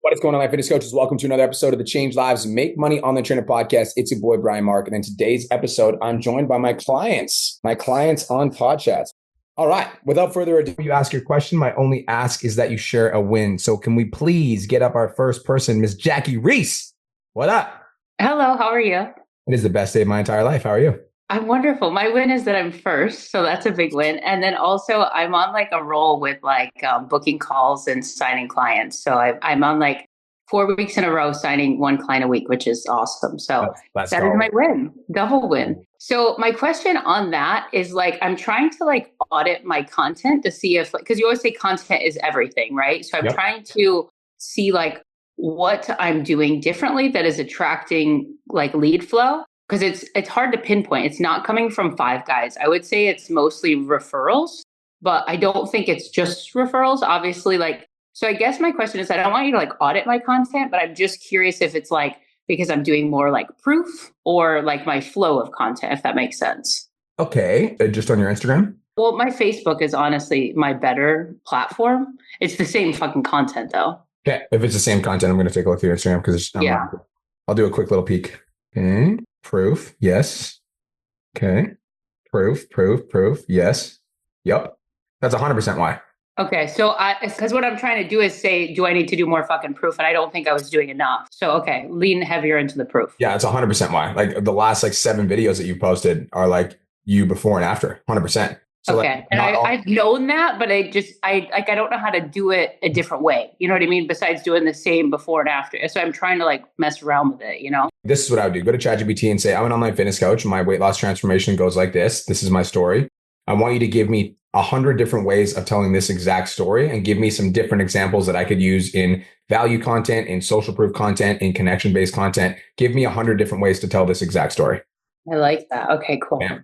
What is going on, Life Fitness Coaches? Welcome to another episode of the Change Lives, Make Money on the Trainer podcast. It's your boy, Brian Mark. And in today's episode, I'm joined by my clients on Podchats. All right. Without further ado, you ask your question. My only ask is that you share a win. So can we please get up our first person, Miss Jackie Reese? What up? Hello. How are you? It is the best day of my entire life. How are you? I'm wonderful. My win is that I'm first. So that's a big win. And then also I'm on like a roll with booking calls and signing clients. So I'm on like 4 weeks in a row signing one client a week, which is awesome. So that is my win, double win. So my question on that is like, I'm trying to like audit my content to see if, because you always say content is everything, right? So I'm trying to see like what I'm doing differently that is attracting like lead flow. Because it's hard to pinpoint. It's not coming from Five Guys. I would say it's mostly referrals, but I don't think it's just referrals. Obviously, so I guess my question is, I don't want you to like audit my content, but I'm just curious if it's like because I'm doing more like proof or like my flow of content, if that makes sense. Okay. Just on your Instagram? Well, my Facebook is honestly my better platform. It's the same fucking content though. Okay. If it's the same content, I'm going to take a look at your Instagram because I'll do a quick little peek. Okay. Proof. Yes. Okay. Proof. Yes. Yep. That's 100% why. Okay. So because what I'm trying to do is say, do I need to do more fucking proof? And I don't think I was doing enough. So, okay. Lean heavier into the proof. Yeah. It's 100% why. Like the last 7 videos that you posted are like you before and after 100%. So okay. And I've known that, but I don't know how to do it a different way. You know what I mean? Besides doing the same before and after. So I'm trying to like mess around with it, you know? This is what I would do. Go to ChatGPT and say, I'm an online fitness coach. My weight loss transformation goes like this. This is my story. I want you to give me 100 different ways of telling this exact story and give me some different examples that I could use in value content, in social proof content, in connection-based content. Give me 100 different ways to tell this exact story. I like that. Okay, cool. Yeah.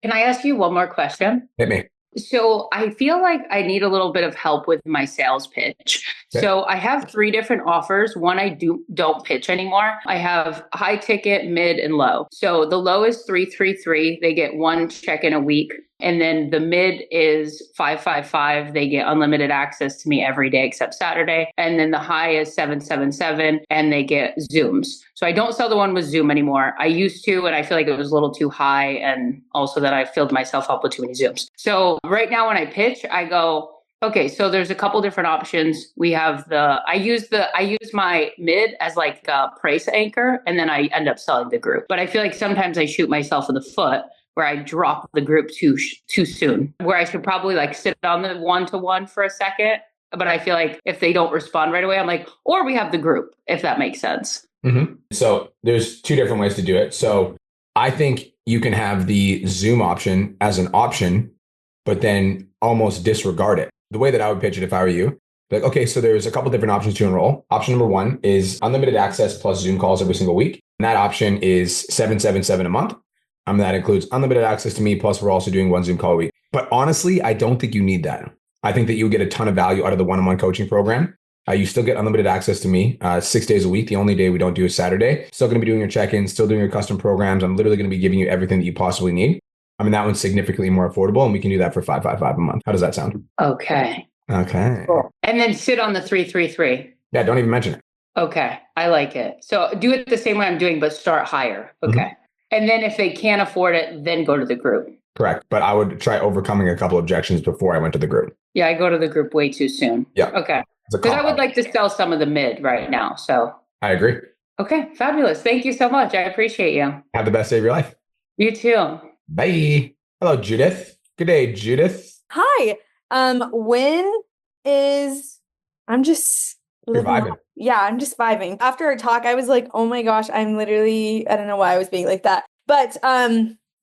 Can I ask you one more question? Hit me. So I feel like I need a little bit of help with my sales pitch. Okay. So I have 3 different offers. One, I don't pitch anymore. I have high ticket, mid, and low. So the low is 333. They get 1 check-in a week. And then the mid is 555. They get unlimited access to me every day except Saturday. And then the high is 777 and they get Zooms. So I don't sell the one with Zoom anymore. I used to, and I feel like it was a little too high. And also that I filled myself up with too many Zooms. So right now when I pitch, I go, okay, so there's a couple different options. We have I use my mid as like a price anchor, and then I end up selling the group. But I feel like sometimes I shoot myself in the foot where I drop the group too soon, where I should probably like sit on the 1-to-1 for a second. But I feel like if they don't respond right away, I'm like, or we have the group, if that makes sense. Mm-hmm. So there's 2 different ways to do it. So I think you can have the Zoom option as an option, but then almost disregard it. The way that I would pitch it if I were you, like, okay, so there's a couple different options to enroll. Option number 1 is unlimited access plus Zoom calls every single week. And that option is $777 a month. That includes unlimited access to me, plus we're also doing 1 Zoom call a week. But honestly, I don't think you need that. I think that you'll get a ton of value out of the one-on-one coaching program. You still get unlimited access to me 6 days a week. The only day we don't do is Saturday. Still going to be doing your check-ins, still doing your custom programs. I'm literally going to be giving you everything that you possibly need. That one's significantly more affordable, and we can do that for $555 a month. How does that sound? Okay. Cool. And then sit on the 333. Yeah, don't even mention it. Okay. I like it. So do it the same way I'm doing, but start higher. Okay. Mm-hmm. And then if they can't afford it, then go to the group. Correct. But I would try overcoming a couple objections before I went to the group. Yeah, I go to the group way too soon. Yeah. Okay. Because I would like to sell some of the mid right now. So I agree. Okay. Fabulous. Thank you so much. I appreciate you. Have the best day of your life. You too. Bye. Hello, Judith. Good day, Judith. Hi. When is I'm just You're vibing. Yeah, I'm just vibing. After our talk, I was like, oh my gosh, I don't know why I was being like that. But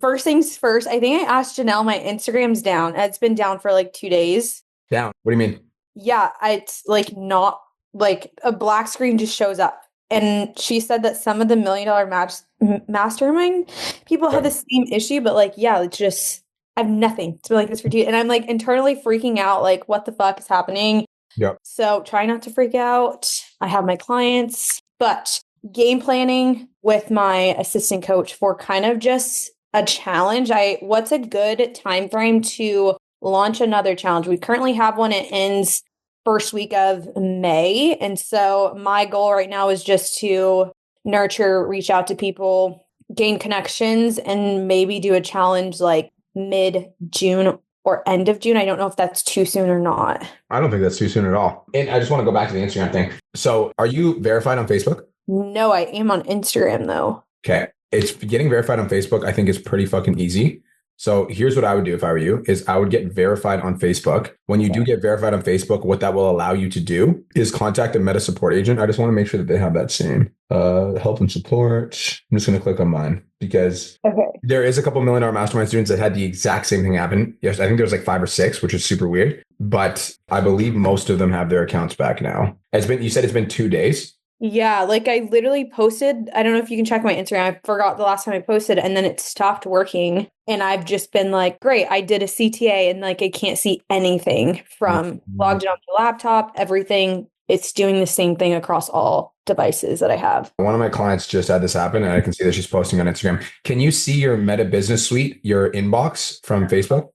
first things first, I think I asked Janelle, my Instagram's down. It's been down for like 2 days. Down? What do you mean? Yeah, it's like not like a black screen just shows up. And she said that some of the $1 million mastermind people have the same issue, but like, yeah, it's just, I have nothing. It's been like this for 2 years. And I'm like internally freaking out, like, what the fuck is happening? Yep. So try not to freak out. I have my clients, but game planning with my assistant coach for kind of just a challenge. What's a good time frame to launch another challenge? We currently have one. It ends first week of May. And so my goal right now is just to nurture, reach out to people, gain connections, and maybe do a challenge like mid-June or end of June. I don't know if that's too soon or not. I don't think that's too soon at all. And I just want to go back to the Instagram thing. So are you verified on Facebook? No, I am on Instagram though. Okay. It's getting verified on Facebook, I think is pretty fucking easy. So here's what I would do if I were you, is I would get verified on Facebook. When you do get verified on Facebook, what that will allow you to do is contact a Meta support agent. I just want to make sure that they have that same help and support. I'm just going to click on mine because there is a couple $1 million mastermind students that had the exact same thing happen. Yes, I think there's like 5 or 6, which is super weird. But I believe most of them have their accounts back now. You said it's been 2 days. Yeah, like I literally posted, I don't know if you can check my Instagram. I forgot the last time I posted and then it stopped working. And I've just been like, great, I did a CTA and like I can't see anything from logged in on my laptop, everything. It's doing the same thing across all devices that I have. One of my clients just had this happen and I can see that she's posting on Instagram. Can you see your Meta Business Suite, your inbox from Facebook?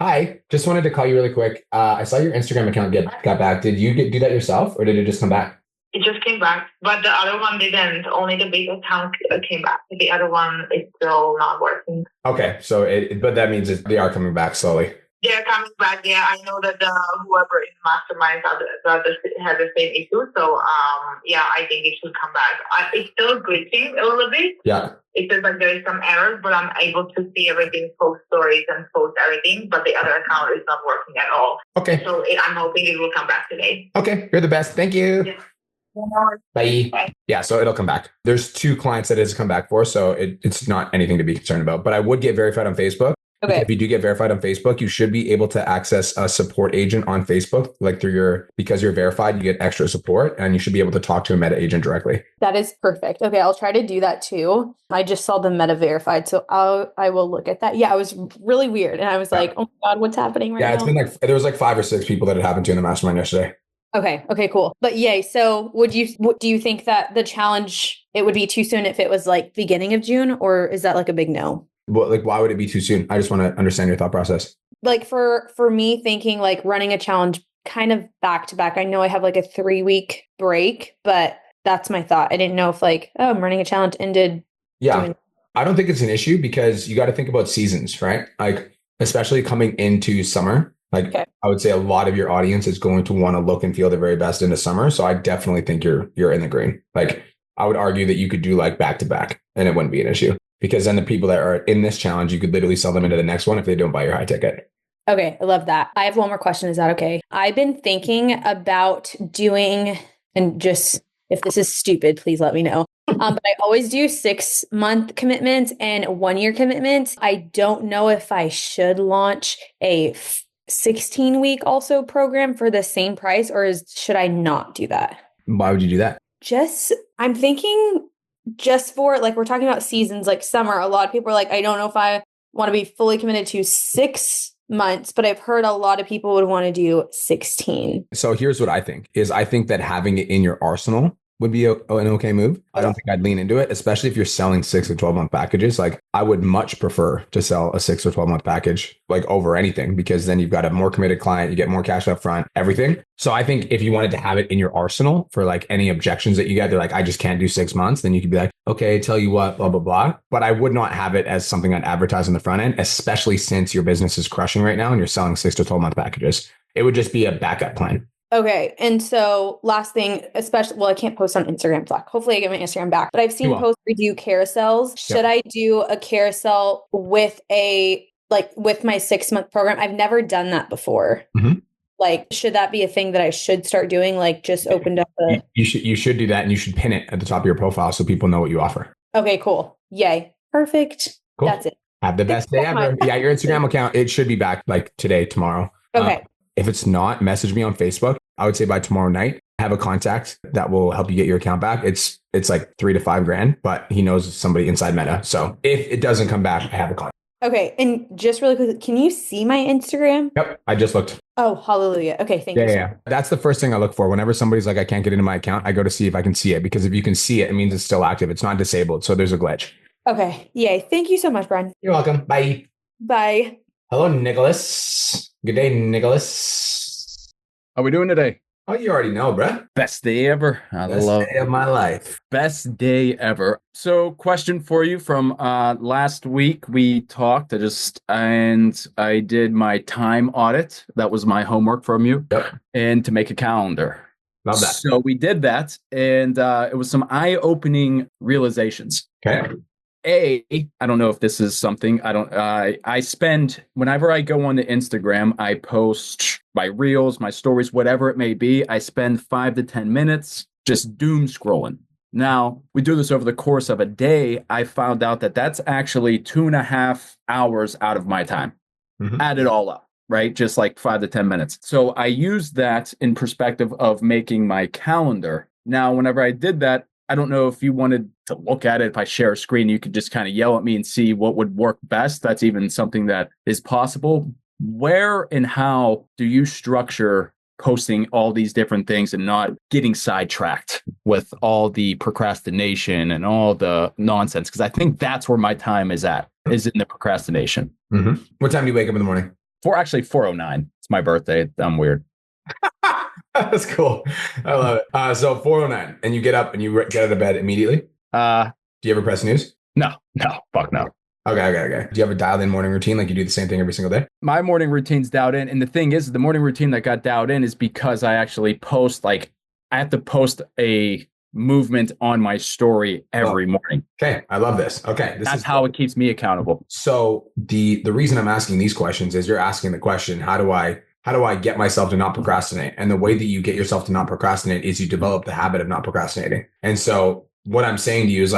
Hi, just wanted to call you really quick. I saw your Instagram account got back. Did you do that yourself or did it just come back? It just came back, but the other one didn't. Only the big account came back. The other one is still not working. Okay, so but that means they are coming back slowly. They're coming back. Yeah, I know that whoever is Mastermind has the same issue. So yeah, I think it should come back. It's still glitching a little bit. Yeah. It says like there is some errors, but I'm able to see everything, post stories and post everything. But the other account is not working at all. Okay. So I'm hoping it will come back today. Okay, you're the best. Thank you. Yeah. Bye. Yeah, so it'll come back. There's 2 clients that it has come back for, so it's not anything to be concerned about. But I would get verified on Facebook. Okay. If you do get verified on Facebook, you should be able to access a support agent on Facebook, like because you're verified, you get extra support and you should be able to talk to a Meta agent directly. That is perfect. Okay, I'll try to do that too. I just saw the Meta verified, so I will look at that. Yeah, it was really weird. And I was like, oh my God, what's happening right now? Yeah, it's been like, there was like 5 or 6 people that it happened to in the mastermind yesterday. Okay, cool. But yay. So do you think that the challenge, it would be too soon if it was like beginning of June, or is that like a big no? Well, like, why would it be too soon? I just want to understand your thought process. Like for me thinking like running a challenge kind of back to back. I know I have like a 3-week break, but that's my thought. I didn't know if like, oh, I'm running a challenge ended. Yeah. I don't think it's an issue because you got to think about seasons, right? Like, especially coming into summer. Like I would say a lot of your audience is going to want to look and feel their very best into summer. So I definitely think you're in the green. Like I would argue that you could do like back to back and it wouldn't be an issue because then the people that are in this challenge, you could literally sell them into the next one if they don't buy your high ticket. Okay. I love that. I have one more question. Is that okay? I've been thinking about doing, and just if this is stupid, please let me know. But I always do 6-month commitments and 1-year commitments. I don't know if I should launch a 16-week also program for the same price, or should I not do that? Why would you do that? I'm thinking just for like, we're talking about seasons like summer. A lot of people are like, I don't know if I want to be fully committed to 6 months, but I've heard a lot of people would want to do 16. So here's what I think that having it in your arsenal would be an okay move. I don't think I'd lean into it, especially if you're selling 6 or 12 month packages. Like I would much prefer to sell a 6 or 12 month package like over anything, because then you've got a more committed client, you get more cash up front, everything. So I think if you wanted to have it in your arsenal for like any objections that you get, they're like, I just can't do 6 months. Then you could be like, okay, tell you what, blah, blah, blah. But I would not have it as something I'd advertise on the front end, especially since your business is crushing right now and you're selling 6 to 12 month packages. It would just be a backup plan. Okay. And so last thing, especially, well, I can't post on Instagram Slack. Hopefully I get my Instagram back, but I've seen posts where do carousels. Should I do a carousel with with my 6-month program? I've never done that before. Mm-hmm. Like, should that be a thing that I should start doing? Like just opened up you should do that, and you should pin it at the top of your profile so people know what you offer. Okay, cool. Yay. Perfect. Cool. That's it. Have the best day ever. Yeah. Your Instagram account, it should be back like today, tomorrow. Okay. If it's not, message me on Facebook. I would say by tomorrow night, have a contact that will help you get your account back. It's like $3,000 to $5,000, but he knows somebody inside Meta. So if it doesn't come back, I have a contact. Okay. And just really quick, can you see my Instagram? Yep. I just looked. Oh, hallelujah. Okay. Thank you. Yeah. That's the first thing I look for. Whenever somebody's like, I can't get into my account, I go to see if I can see it, because if you can see it, it means it's still active. It's not disabled. So there's a glitch. Okay. Yay. Thank you so much, Brian. You're welcome. Bye. Bye. Hello, Nicholas. Good day, Nicholas. How are we doing today? Oh, you already know, bruh. Best day ever. I Best love day of my life. best day ever. So, question for you from last week we talked. I did my time audit. That was my homework from you, Yep. and to make a calendar. Love that. So we did that, and it was some eye-opening realizations. Okay. I don't know if this is something I spend whenever I go on to Instagram, I post my reels, my stories, whatever it may be. I spend 5 to 10 minutes just doom scrolling. Now, we do this over the course of a day. I found out that that's actually 2.5 hours out of my time. Add it all up, right? Just like 5 to 10 minutes. So I used that in perspective of making my calendar. Now, whenever I did that, I don't know if you wanted to look at it. If I share a screen, you could just kind of yell at me and see what would work best. That's even something that is possible. Where and how do you structure posting all these different things and not getting sidetracked with all the procrastination and all the nonsense? Because I think that's where my time is in the procrastination. What time do you wake up in the morning? 4:09. It's my birthday. I'm weird. That's cool. I love it. So 4:09, and you get up and you get out of bed immediately. Do you ever press snooze? No, fuck no. Okay. Do you have a dialed in morning routine? Like you do the same thing every single day? My morning routine's dialed in. And the thing is, the morning routine that got dialed in is because I actually post, I have to post a movement on my story every morning. Okay. I love this. Okay. That's how it keeps me accountable. So the reason I'm asking these questions is you're asking the question, how do I get myself to not procrastinate? And the way that you get yourself to not procrastinate is you develop the habit of not procrastinating. And so what I'm saying to you is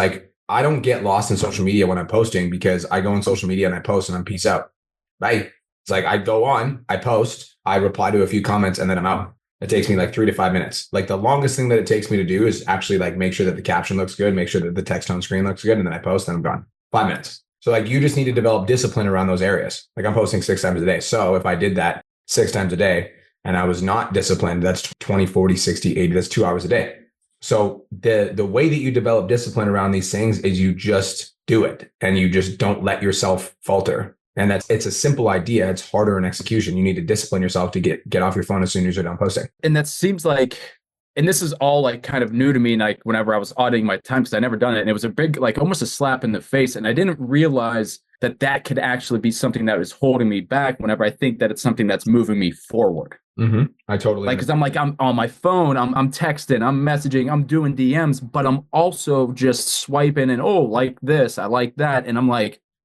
I don't get lost in social media when I'm posting, because I go on social media and I post and I'm peace out. Right? It's I go on, I post, I reply to a few comments, and then I'm out. It takes me 3 to 5 minutes. The longest thing that it takes me to do is actually make sure that the caption looks good, make sure that the text on screen looks good, and then I post and I'm gone. 5 minutes. So you just need to develop discipline around those areas. I'm posting 6 times a day. So if I did that 6 times a day and I was not disciplined, that's 20, 40, 60, 80, that's 2 hours a day. So the way that you develop discipline around these things is you just do it and you just don't let yourself falter. And it's a simple idea. It's harder in execution. You need to discipline yourself to get off your phone as soon as you're done posting. And that seems and this is all kind of new to me. Whenever I was auditing my time, because I never done it. And it was a big, almost a slap in the face. And I didn't realize that could actually be something that was holding me back whenever I think that it's something that's moving me forward. I totally because I'm on my phone, I'm texting, I'm messaging, I'm doing DMs, but I'm also just swiping and like this, I like that. And I'm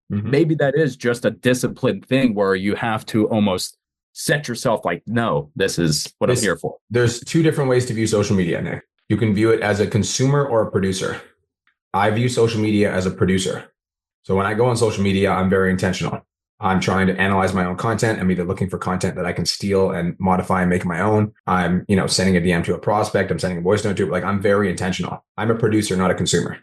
maybe that is just a discipline thing where you have to almost set yourself no, this is what I'm here for. There's 2 different ways to view social media, Nick. You can view it as a consumer or a producer. I view social media as a producer. So when I go on social media, I'm very intentional. I'm trying to analyze my own content. I'm either looking for content that I can steal and modify and make my own. I'm, sending a DM to a prospect. I'm sending a voice note to it. I'm very intentional. I'm a producer, not a consumer.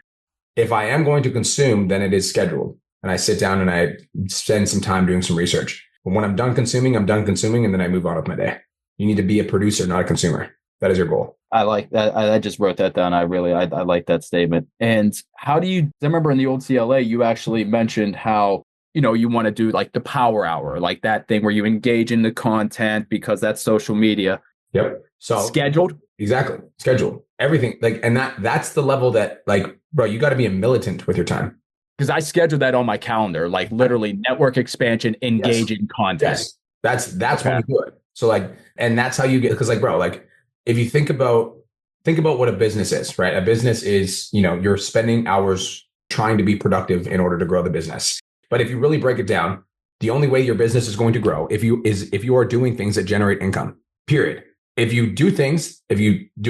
If I am going to consume, then it is scheduled. And I sit down and I spend some time doing some research. But when I'm done consuming, and then I move on with my day. You need to be a producer, not a consumer. That is your goal. I like that. I just wrote that down. I like that statement. And how do you, I remember in the old CLA, you actually mentioned how, you want to do the power hour, that thing where you engage in the content because that's social media. Yep. So scheduled. Exactly. Scheduled. Everything. And that's the level that bro, you got to be a militant with your time. Because I scheduled that on my calendar, literally network expansion, engage in content. Yes. That's when you do it. So and that's how you get, because bro, if you think about what a business is, right? A business is, you're spending hours trying to be productive in order to grow the business. But if you really break it down, the only way your business is going to grow if you are doing things that generate income, period. If you do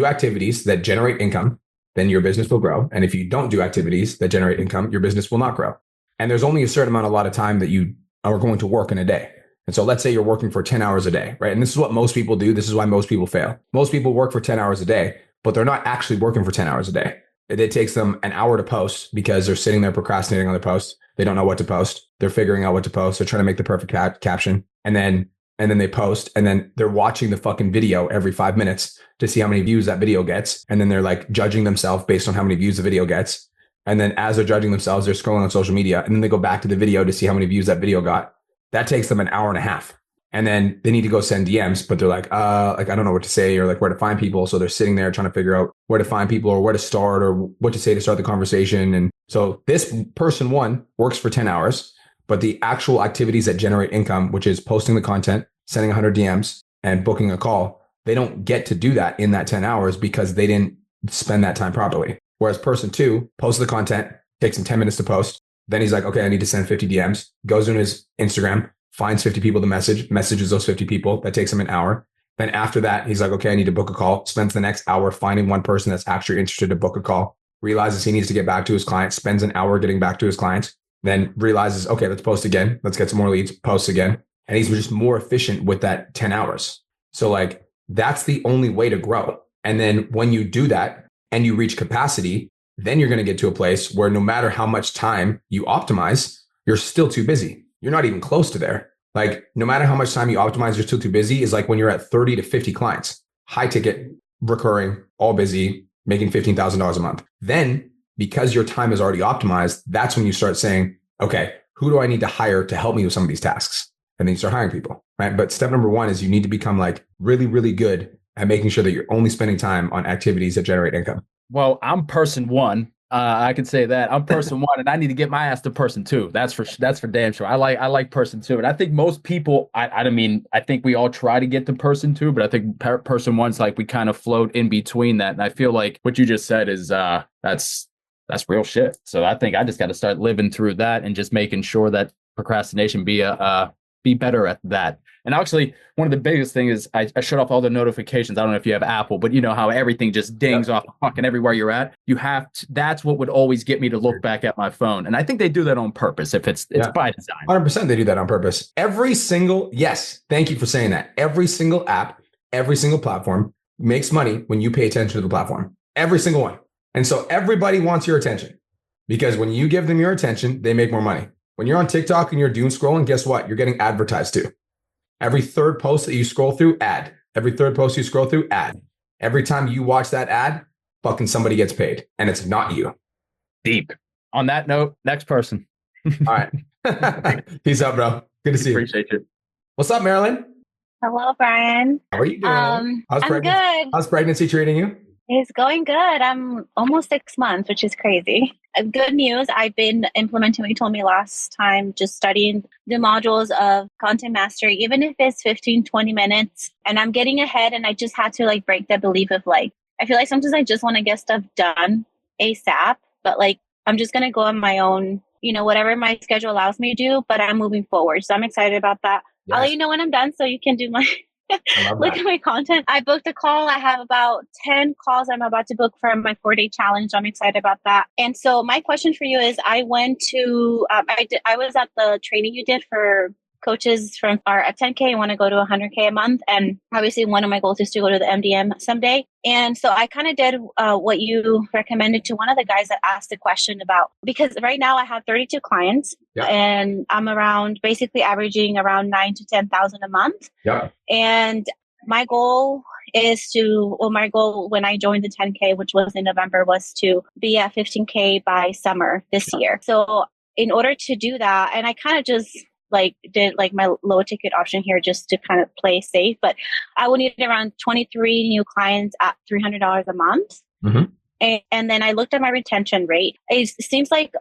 activities that generate income, then your business will grow. And if you don't do activities that generate income, your business will not grow. And there's only a certain amount, a lot of time that you are going to work in a day. And so let's say you're working for 10 hours a day, right? And this is what most people do. This is why most people fail. Most people work for 10 hours a day, but they're not actually working for 10 hours a day. It takes them an hour to post because they're sitting there procrastinating on their post. They don't know what to post. They're figuring out what to post. They're trying to make the perfect caption. And then they post, and then they're watching the fucking video every 5 minutes to see how many views that video gets. And then they're judging themselves based on how many views the video gets. And then as they're judging themselves, they're scrolling on social media, and then they go back to the video to see how many views that video got. That takes them an hour and a half. And then they need to go send DMs, but they're like, I don't know what to say or like where to find people. So they're sitting there trying to figure out where to find people or where to start or what to say to start the conversation. And so this person one works for 10 hours, but the actual activities that generate income, which is posting the content, sending 100 DMs and booking a call, they don't get to do that in that 10 hours because they didn't spend that time properly. Whereas person two posts the content, takes him 10 minutes to post. Then he's like, okay, I need to send 50 DMs, goes into his Instagram, finds 50 people to messages those 50 people. That takes him an hour. Then after that, he's like, okay, I need to book a call. Spends the next hour finding one person that's actually interested to book a call. Realizes he needs to get back to his client. Spends an hour getting back to his clients. Then realizes, okay, let's post again. Let's get some more leads. Posts again. And he's just more efficient with that 10 hours. So like, that's the only way to grow. And then when you do that and you reach capacity, then you're going to get to a place where no matter how much time you optimize, you're still too busy. You're not even close to there. Like no matter how much time you optimize, you're still too busy is like when you're at 30 to 50 clients, high ticket, recurring, all busy, making $15,000 a month. Then because your time is already optimized, that's when you start saying, okay, who do I need to hire to help me with some of these tasks? And then you start hiring people, right? But step number one is you need to become like really, really good at making sure that you're only spending time on activities that generate income. Well, I'm person one. I can say that I'm person one, and I need to get my ass to person two. That's for damn sure. I like person two, and I think most people. I mean, I think we all try to get to person two, but I think person one's like we kind of float in between that. And I feel like what you just said is that's real shit. So I think I just got to start living through that and just making sure that procrastination be better at that. And actually, one of the biggest things is I shut off all the notifications. I don't know if you have Apple, but you know how everything just dings off fucking everywhere you're at. You have to, that's what would always get me to look back at my phone. And I think they do that on purpose if it's by design. 100% they do that on purpose. Yes, thank you for saying that. Every single app, every single platform makes money when you pay attention to the platform. Every single one. And so everybody wants your attention because when you give them your attention, they make more money. When you're on TikTok and you're doom scrolling, guess what? You're getting advertised to. Every third post that you scroll through, ad. Every third post you scroll through, ad. Every time you watch that ad, fucking somebody gets paid. And it's not you. Deep. On that note, next person. All right. Peace out, bro. Good to see you. Appreciate you. What's up, Marilyn? Hello, Brian. How are you doing? I'm good. How's pregnancy treating you? It's going good. I'm almost 6 months, which is crazy. Good news. I've been implementing what you told me last time, just studying the modules of content mastery, even if it's 15, 20 minutes. And I'm getting ahead, and I just had to like break that belief of like, I feel like sometimes I just want to get stuff done ASAP, but like, I'm just going to go on my own, whatever my schedule allows me to do, but I'm moving forward. So I'm excited about that. Yes. I'll let you know when I'm done so you can do my look at my content. I booked a call. I have about 10 calls I'm about to book for my 4-day challenge. I'm excited about that. And so my question for you is, I went to, I was at the training you did for coaches from our at 10K. I want to go to 100K a month. And obviously one of my goals is to go to the MDM someday. And so I kind of did what you recommended to one of the guys that asked the question about, because right now I have 32 clients and I'm basically averaging around 9,000 to 10,000 a month. Yeah. And my goal when I joined the 10K, which was in November, was to be at 15K by summer this year. So in order to do that, and I kind of just did my low ticket option here just to kind of play safe, but I will need around 23 new clients at $300 a month. Mm-hmm. And then I looked at my retention rate. It seems like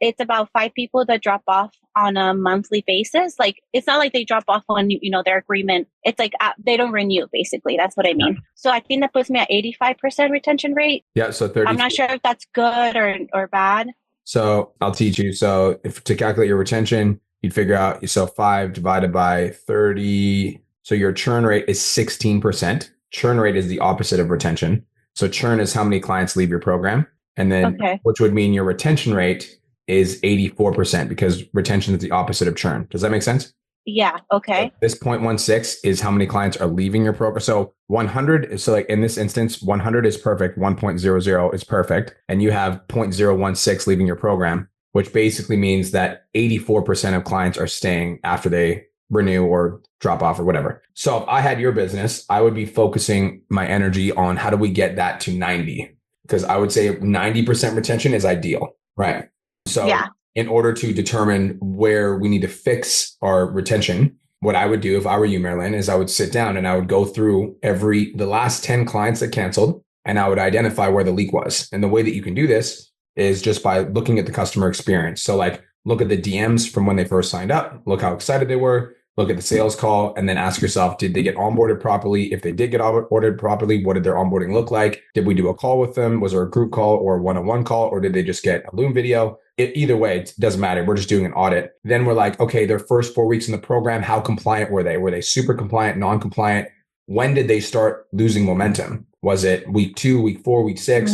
it's about 5 people that drop off on a monthly basis. Like, it's not like they drop off on, their agreement. It's like they don't renew, basically. That's what I mean. Yeah. So I think that puts me at 85% retention rate. Yeah. So 30. I'm not sure if that's good or bad. So I'll teach you. So if to calculate your retention, you'd figure out, 5 divided by 30. So your churn rate is 16%. Churn rate is the opposite of retention. So churn is how many clients leave your program. And then, which would mean your retention rate is 84% because retention is the opposite of churn. Does that make sense? Yeah. Okay. So this 0.16 is how many clients are leaving your program. So 100 is, so like in this instance, 100 is perfect. 1.00 is perfect. And you have 0.016 leaving your program, which basically means that 84% of clients are staying after they renew or drop off or whatever. So if I had your business, I would be focusing my energy on how do we get that to 90? Because I would say 90% retention is ideal, right? So in order to determine where we need to fix our retention, what I would do if I were you, Marilyn, is I would sit down and I would go through the last 10 clients that canceled, and I would identify where the leak was. And the way that you can do this is just by looking at the customer experience. So like look at the DMs from when they first signed up, look how excited they were, look at the sales call, and then ask yourself, did they get onboarded properly? If they did get onboarded properly, what did their onboarding look like? Did we do a call with them? Was there a group call or a one-on-one call, or did they just get a Loom video? Either way, it doesn't matter. We're just doing an audit. Then we're like, okay, their first 4 weeks in the program, how compliant were they? Were they super compliant, non-compliant? When did they start losing momentum? Was it week 2, week 4, week 6?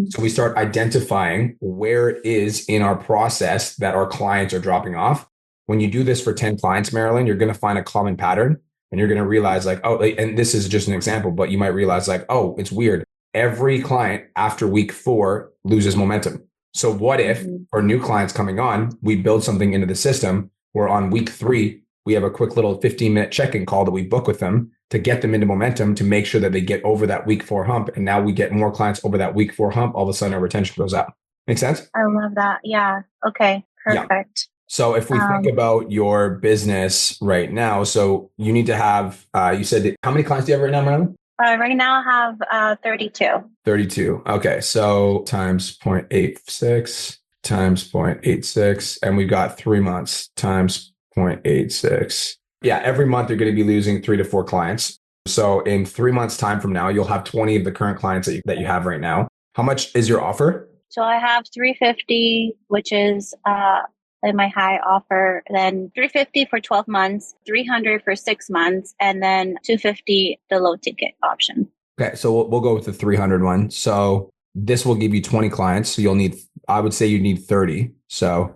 So we start identifying where it is in our process that our clients are dropping off. When you do this for 10 clients, Marilyn, you're going to find a common pattern, and you're going to realize like, oh, and this is just an example, but you might realize like, oh, it's weird. Every client after week 4 loses momentum. So what if for new clients coming on, we build something into the system where on week 3, we have a quick little 15-minute check-in call that we book with them to get them into momentum to make sure that they get over that week 4 hump. And now we get more clients over that week 4 hump. All of a sudden our retention goes up. Make sense? I love that. Yeah. Okay. Perfect. Yeah. So if we think about your business right now, so you need to have, you said that, how many clients do you have right now, Marilyn? Right now I have 32. 32. Okay. So times 0.86 times 0.86. And we've got 3 months times 0.86. Yeah. Every month you're going to be losing 3 to 4 clients. So in 3 months time from now, you'll have 20 of the current clients that you have right now. How much is your offer? So I have 350, which is my high offer, then 350 for 12 months, 300 for 6 months, and then 250 the low ticket option. Okay, so we'll go with the 300 one. So this will give you 20 clients. So you'll need, I would say you need 30. So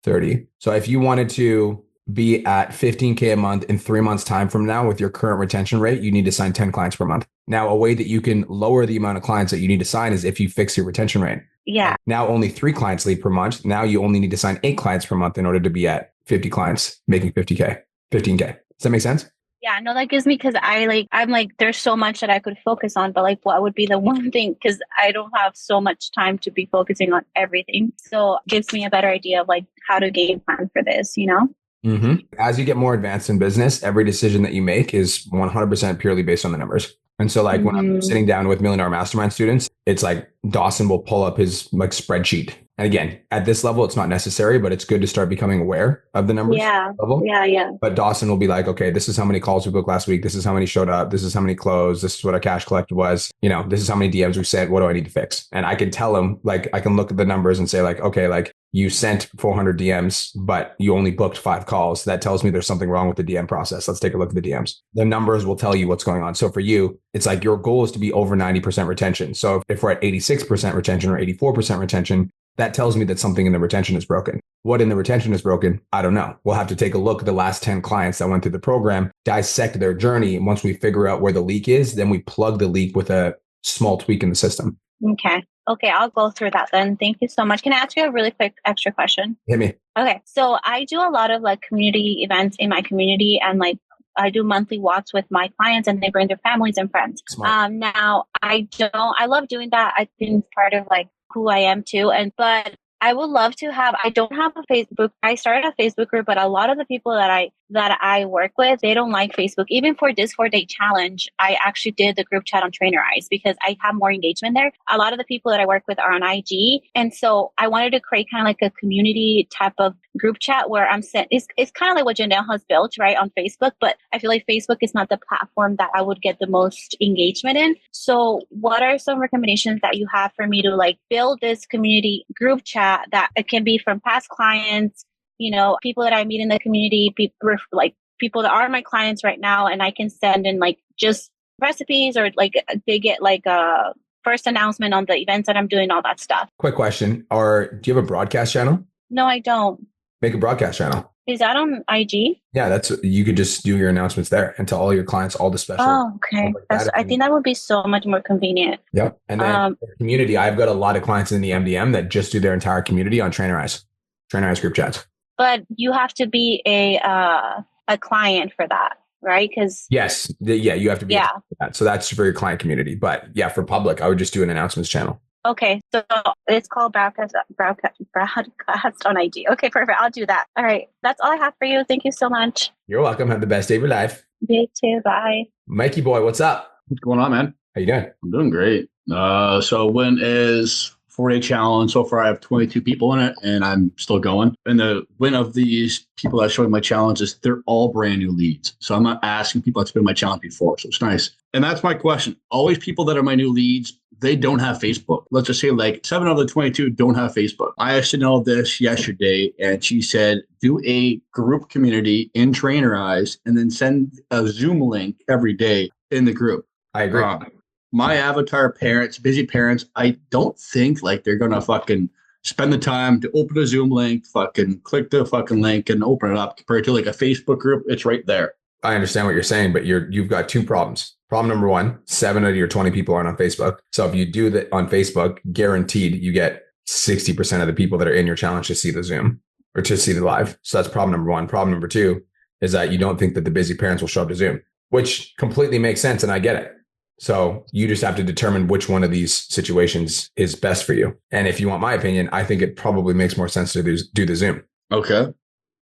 30. So if you wanted to be at 15K a month in 3 months time from now with your current retention rate, you need to sign 10 clients per month. Now, a way that you can lower the amount of clients that you need to sign is if you fix your retention rate. Yeah. Now only 3 clients leave per month. Now you only need to sign 8 clients per month in order to be at 50 clients, making 50K, 15K. Does that make sense? Yeah, no, that gives me, because I'm like, there's so much that I could focus on, but like, what would be the one thing? Because I don't have so much time to be focusing on everything. So it gives me a better idea of like how to game plan for this, you know? Mm-hmm. As you get more advanced in business, every decision that you make is 100% purely based on the numbers. And so like when I'm sitting down with $1 Million Mastermind students, it's like Dawson will pull up his like spreadsheet. And again, at this level, it's not necessary, but it's good to start becoming aware of the numbers. Yeah. Level. Yeah. But Dawson will be like, okay, this is how many calls we booked last week. This is how many showed up. This is how many closed. This is what our cash collected was. You know, this is how many DMs we sent. What do I need to fix? And I can tell him, like, I can look at the numbers and say like, okay, like you sent 400 DMs, but you only booked 5 calls. That tells me there's something wrong with the DM process. Let's take a look at the DMs. The numbers will tell you what's going on. So for you, it's like your goal is to be over 90% retention. So if we're at 86% retention or 84% retention, that tells me that something in the retention is broken. What in the retention is broken? I don't know. We'll have to take a look at the last 10 clients that went through the program, dissect their journey. And once we figure out where the leak is, then we plug the leak with a small tweak in the system. Okay, I'll go through that then. Thank you so much. Can I ask you a really quick extra question? Hit me. Okay, so I do a lot of like community events in my community, and like I do monthly walks with my clients, and they bring their families and friends. Smart. Now I love doing that. I think it's part of like who I am too. But I would love to have, I don't have a Facebook. I started a Facebook group, but a lot of the people that I work with, they don't like Facebook. Even for this 4-day challenge, I actually did the group chat on Trainerize because I have more engagement there. A lot of the people that I work with are on IG. And so I wanted to create kind of like a community type of group chat where I'm sent. It's kind of like what Janelle has built, right, on Facebook. But I feel like Facebook is not the platform that I would get the most engagement in. So what are some recommendations that you have for me to like build this community group chat that it can be from past clients, you know, people that I meet in the community, people that are my clients right now, and I can send in like just recipes, or like they get like a first announcement on the events that I'm doing, all that stuff. Quick question. Do you have a broadcast channel? No, I don't. Make a broadcast channel. Is that on IG? Yeah, you could just do your announcements there and tell all your clients all the special. Oh, okay. I think that would be so much more convenient. Yep. And then the community, I've got a lot of clients in the MDM that just do their entire community on Trainerize group chats. But you have to be a client for that, right? Because yes, you have to be. Yeah. For that. So that's for your client community. But yeah, for public, I would just do an announcements channel. Okay, so it's called broadcast on IG. Okay, perfect. I'll do that. All right, that's all I have for you. Thank you so much. You're welcome. Have the best day of your life. You too. Bye. Mikey boy, what's up? What's going on, man? How you doing? I'm doing great. So win is 4-day challenge. So far, I have 22 people in it, and I'm still going. And the win of these people that showing my challenges, they're all brand new leads. So I'm not asking people that's been in my challenge before. So it's nice. And that's my question. All these people that are my new leads, they don't have Facebook. Let's just say like 7 out of the 22 don't have Facebook. I asked Chanel this yesterday, and she said, do a group community in Trainerize and then send a Zoom link every day in the group. I agree. My avatar parents, busy parents, I don't think like they're going to fucking spend the time to open a Zoom link, fucking click the fucking link and open it up compared to like a Facebook group. It's right there. I understand what you're saying, but you've got 2 problems. Problem number 1, 7 out of your 20 people aren't on Facebook. So if you do that on Facebook, guaranteed you get 60% of the people that are in your challenge to see the Zoom or to see the live. So that's problem number 1. Problem number 2 is that you don't think that the busy parents will show up to Zoom, which completely makes sense. And I get it. So you just have to determine which one of these situations is best for you. And if you want my opinion, I think it probably makes more sense to do the Zoom. Okay.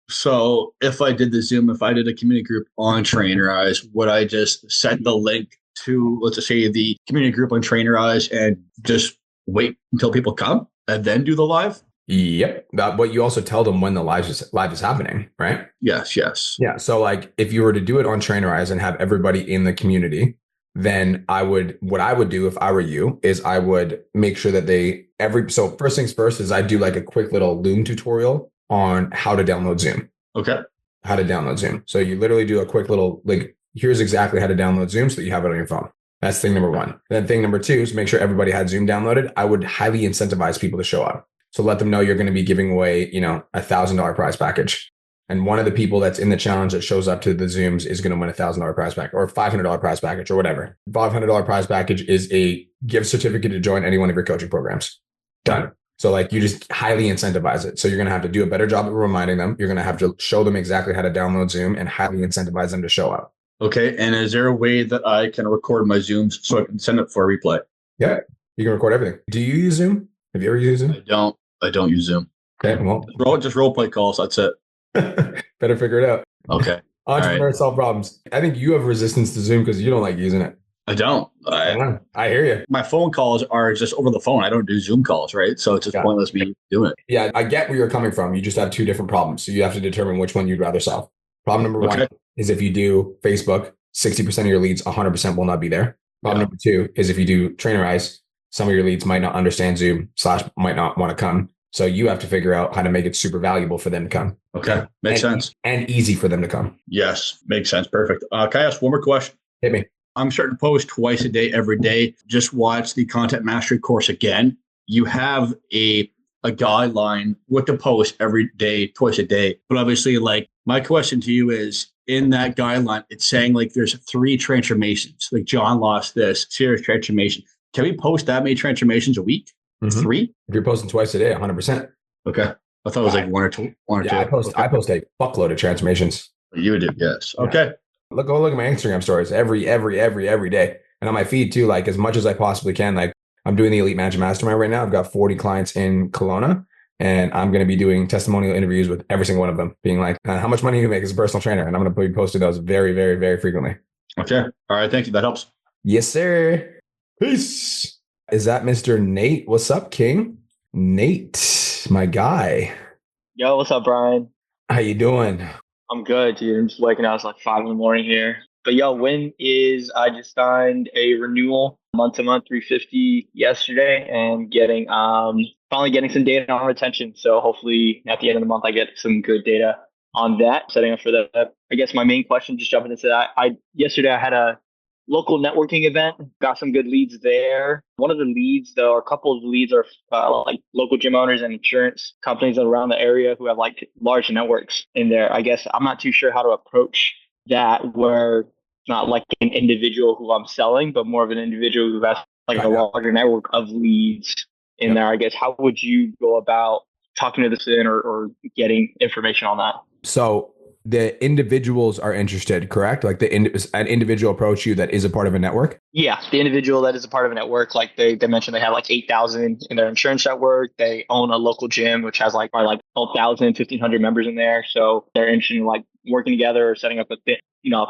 So if I did the Zoom, if I did a community group on Trainerize, would I just send the link to, let's just say, the community group on Trainerize and just wait until people come and then do the live? Yep. But you also tell them when the live is happening, right? Yes. Yeah. So like if you were to do it on Trainerize and have everybody in the community, then what I would do if I were you is I would make sure that so first things first is I do like a quick little Loom tutorial on how to download Zoom. Okay. How to download Zoom. So you literally do a quick little, like, here's exactly how to download Zoom so that you have it on your phone. That's thing number 1. Then thing number 2 is make sure everybody had Zoom downloaded. I would highly incentivize people to show up. So let them know you're going to be giving away, $1,000 prize package. And one of the people that's in the challenge that shows up to the Zooms is going to win $1,000 prize package or $500 prize package or whatever. $500 prize package is a gift certificate to join any one of your coaching programs. Done. So like you just highly incentivize it. So you're going to have to do a better job of reminding them. You're going to have to show them exactly how to download Zoom and highly incentivize them to show up. Okay. And is there a way that I can record my Zooms so I can send it for a replay? Yeah. You can record everything. Do you use Zoom? Have you ever used Zoom? I don't use Zoom. Okay. Well, just role play calls. That's it. Better figure it out. Okay. Entrepreneurs solve problems. I think you have resistance to Zoom because you don't like using it. I don't. I hear you. My phone calls are just over the phone. I don't do Zoom calls, right? So it's just pointless me doing it. Yeah, I get where you're coming from. You just have 2 different problems. So you have to determine which one you'd rather solve. Problem number 1 is if you do Facebook, 60% of your leads, 100% will not be there. Problem number 2 is if you do Trainerize, some of your leads might not understand Zoom / might not want to come. So you have to figure out how to make it super valuable for them to come. Okay. Makes sense. And easy for them to come. Yes. Makes sense. Perfect. Can I ask one more question? Hit me. I'm starting to post twice a day, every day. Just watch the content mastery course again. You have a guideline what to post every day, twice a day. But obviously, like my question to you is in that guideline, it's saying like there's 3 transformations. Like John lost this serious transformation. Can we post that many transformations a week? Mm-hmm. 3? If you're posting twice a day, 100%. Okay. I thought it was like 1 or 2. I post a fuckload of transformations. You do, yes. Okay. Go look at my Instagram stories every day. And on my feed too, like as much as I possibly can. Like I'm doing the Elite Manager Mastermind right now. I've got 40 clients in Kelowna and I'm going to be doing testimonial interviews with every single one of them being like, how much money you make as a personal trainer? And I'm going to be posting those very, very, very frequently. Okay. All right. Thank you. That helps. Yes, sir. Peace. Is that Mr. Nate? What's up, King? Nate, my guy. Yo, what's up, Brian? How you doing? I'm good, dude. I'm just waking up. It's like 5 a.m. here. But yo, I just signed a renewal month-to-month 350 yesterday and finally getting some data on retention. So hopefully at the end of the month, I get some good data on that, setting up for that. I guess my main question, just jumping into that, yesterday I had a local networking event, got some good leads there. One of the leads, though, or a couple of leads are like local gym owners and insurance companies around the area who have like large networks in there. I guess I'm not too sure how to approach that where it's not like an individual who I'm selling, but more of an individual who has like a larger network of leads in there. I guess how would you go about talking to this in or getting information on that? So the individuals are interested, correct? Like an individual approach you that is a part of a network? Yeah, the individual that is a part of a network, like they mentioned they have like 8,000 in their insurance network. They own a local gym, which has like probably like 12,000, 1,500 members in there. So they're interested in like working together or setting up a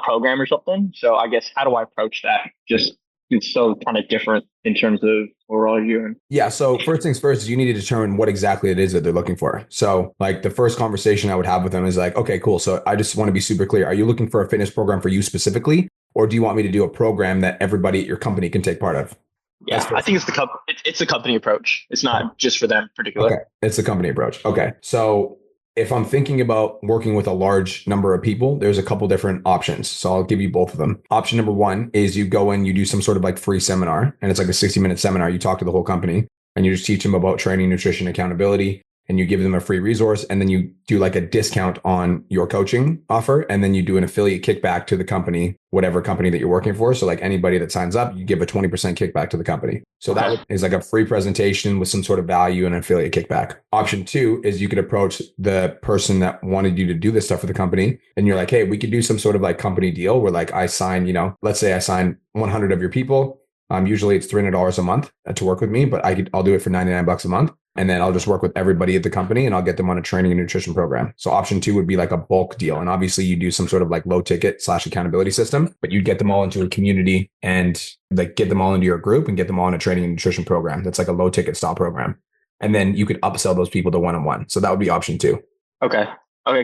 program or something. So I guess how do I approach that? Just it's so kind of different in terms of what we're all doing. Yeah. So first things first is you need to determine what exactly it is that they're looking for. So like the first conversation I would have with them is like, okay, cool. So I just want to be super clear. Are you looking for a fitness program for you specifically? Or do you want me to do a program that everybody at your company can take part of? Yeah, I think it's the company approach. It's not just for them particularly. Okay. It's the company approach. Okay. So if I'm thinking about working with a large number of people, there's a couple different options. So I'll give you both of them. Option number one is you go in, you do some sort of like free seminar, and it's like a 60-minute seminar. You talk to the whole company and you just teach them about training, nutrition, accountability, and you give them a free resource. And then you do like a discount on your coaching offer. And then you do an affiliate kickback to the company, whatever company that you're working for. So like anybody that signs up, you give a 20% kickback to the company. So that is like a free presentation with some sort of value and an affiliate kickback. Option two is you could approach the person that wanted you to do this stuff for the company. And you're like, hey, we could do some sort of like company deal where like I sign, let's say I sign 100 of your people. Usually it's $300 a month to work with me, but I'll do it for $99 a month. And then I'll just work with everybody at the company and I'll get them on a training and nutrition program. So option two would be like a bulk deal. And obviously you do some sort of like low ticket / accountability system, but you'd get them all into a community and like get them all into your group and get them all in a training and nutrition program. That's like a low ticket style program. And then you could upsell those people to one-on-one. So that would be option two. Okay,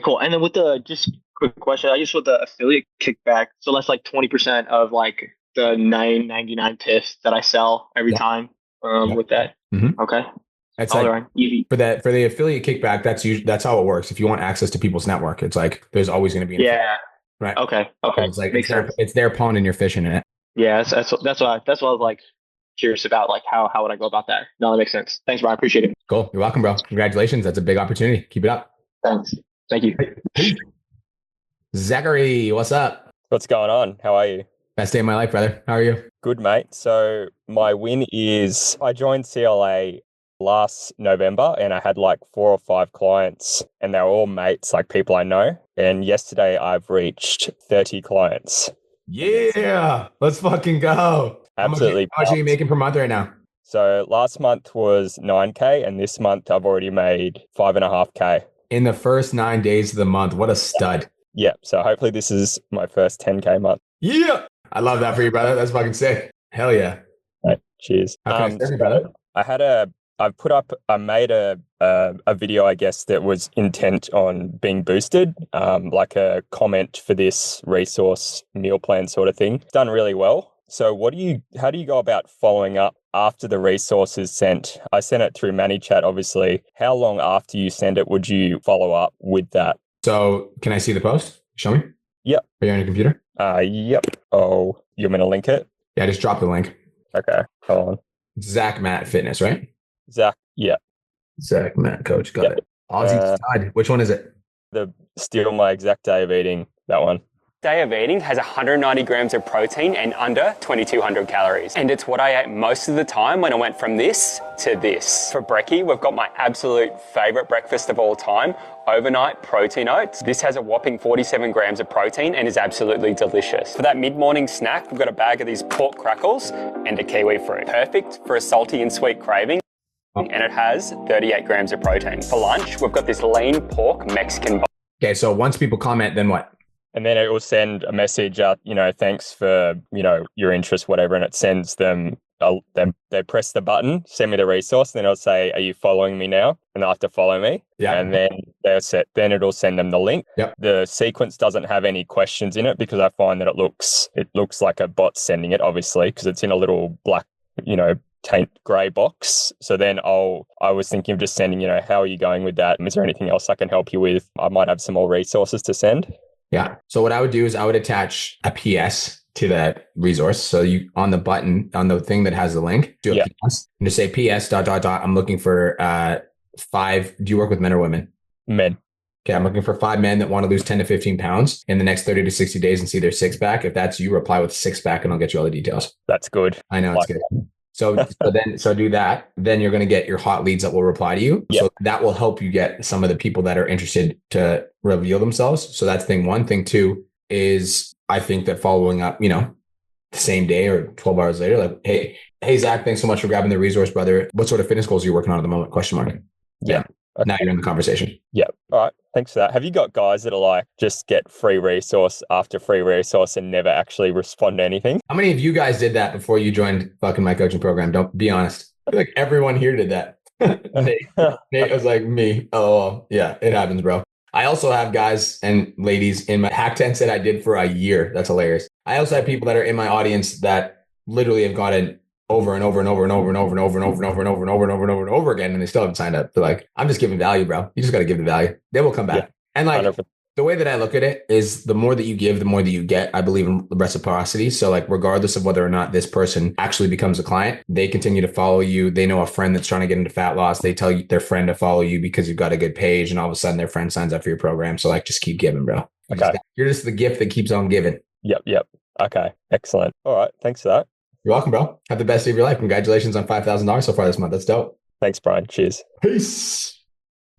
cool. And then with the just quick question, I just with the affiliate kickback. So that's like 20% of like the $9.99 piff that I sell every time with that. Mm-hmm. Okay. That's like, easy for the affiliate kickback. That's how it works. If you want access to people's network, it's like there's always going to be right. Okay. It's like it's their pond and you're fishing in it. Yeah, that's what I was like curious about. Like how would I go about that? No, that makes sense. Thanks, bro. I appreciate it. Cool. You're welcome, bro. Congratulations. That's a big opportunity. Keep it up. Thanks. Thank you. Zachary, what's up? What's going on? How are you? Best day of my life, brother. How are you? Good, mate. So my win is I joined CLA last November and I had like 4 or 5 clients and they were all mates, like people I know. And yesterday I've reached 30 clients. Yeah, let's fucking go. Absolutely. How much are you making per month right now? So last month was 9K and this month I've already made 5.5K. In the first 9 days of the month. What a stud. Yeah. So hopefully this is my first 10K month. Yeah. I love that for you, brother. That's fucking sick. Hell yeah. Right, cheers. How can I serve you, brother? I made a video, I guess, that was intent on being boosted, like a comment for this resource meal plan sort of thing. Done really well. So how do you go about following up after the resource is sent? I sent it through ManyChat, obviously. How long after you send it would you follow up with that? So can I see the post? Show me. Yep. Are you on your computer? Yep. Oh, you want me to link it? Yeah, just drop the link. Okay, hold on. Zach Matt Fitness, right? Zach, yeah. Zach Matt Coach, got it. Aussie side. Which one is it? Still my exact day of eating, that one. Day of eating has 190 grams of protein and under 2,200 calories. And it's what I ate most of the time when I went from this to this. For brekkie, we've got my absolute favorite breakfast of all time, overnight protein oats. This has a whopping 47 grams of protein and is absolutely delicious. For that mid-morning snack, we've got a bag of these pork crackles and a kiwi fruit. Perfect for a salty and sweet craving. And it has 38 grams of protein. For lunch, we've got this lean pork Mexican. Okay, so once people comment, then what? And then it will send a message out, thanks for, your interest, whatever. And it sends them, they press the button, send me the resource. And then it'll say, are you following me now? And they'll have to follow me. Yeah. And then then it'll send them the link. Yep. The sequence doesn't have any questions in it because I find that it looks like a bot sending it, obviously, because it's in a little black, grey box. So then I was thinking of just sending, how are you going with that? Is there anything else I can help you with? I might have some more resources to send. Yeah. So what I would do is I would attach a PS to that resource. So you on the button, on the thing that has the link, do a PS and just say PS ... I'm looking for 5. Do you work with men or women? Men. Okay. I'm looking for 5 men that want to lose 10 to 15 pounds in the next 30 to 60 days and see their 6-pack. If that's you, reply with 6-pack and I'll get you all the details. That's good. I know it's good. So do that. Then you're going to get your hot leads that will reply to you. Yep. So that will help you get some of the people that are interested to reveal themselves. So that's thing one. Thing two is I think that following up, the same day or 12 hours later, like, hey, Zach, thanks so much for grabbing the resource, brother. What sort of fitness goals are you working on at the moment? Question mark. Yeah. Okay. Now you're in the conversation. Yeah. All right. Thanks for that. Have you got guys that are like, just get free resource after free resource and never actually respond to anything? How many of you guys did that before you joined fucking my coaching program? Don't be honest. I feel like everyone here did that. Nate was like, me. Oh, yeah, it happens, bro. I also have guys and ladies in my hack tent that I did for a year. That's hilarious. I also have people that are in my audience that literally have gotten over and over and over and over and over and over and over and over and over and over and over and over and over again, and they still haven't signed up. They're like, I'm just giving value, bro. You just got to give the value. They will come back. Yeah, and like 100%. The way that I look at it is the more that you give, the more that you get. I believe in reciprocity. So like, regardless of whether or not this person actually becomes a client, they continue to follow you. They know a friend that's trying to get into fat loss. They tell you their friend to follow you because you've got a good page, and all of a sudden their friend signs up for your program. So like, just keep giving, bro. Okay. You're just the gift that keeps on giving. Yep. Okay. Excellent. All right. Thanks for that. You're welcome, bro. Have the best day of your life. Congratulations on $5,000 so far this month. That's dope. Thanks, Brian. Cheers. Peace.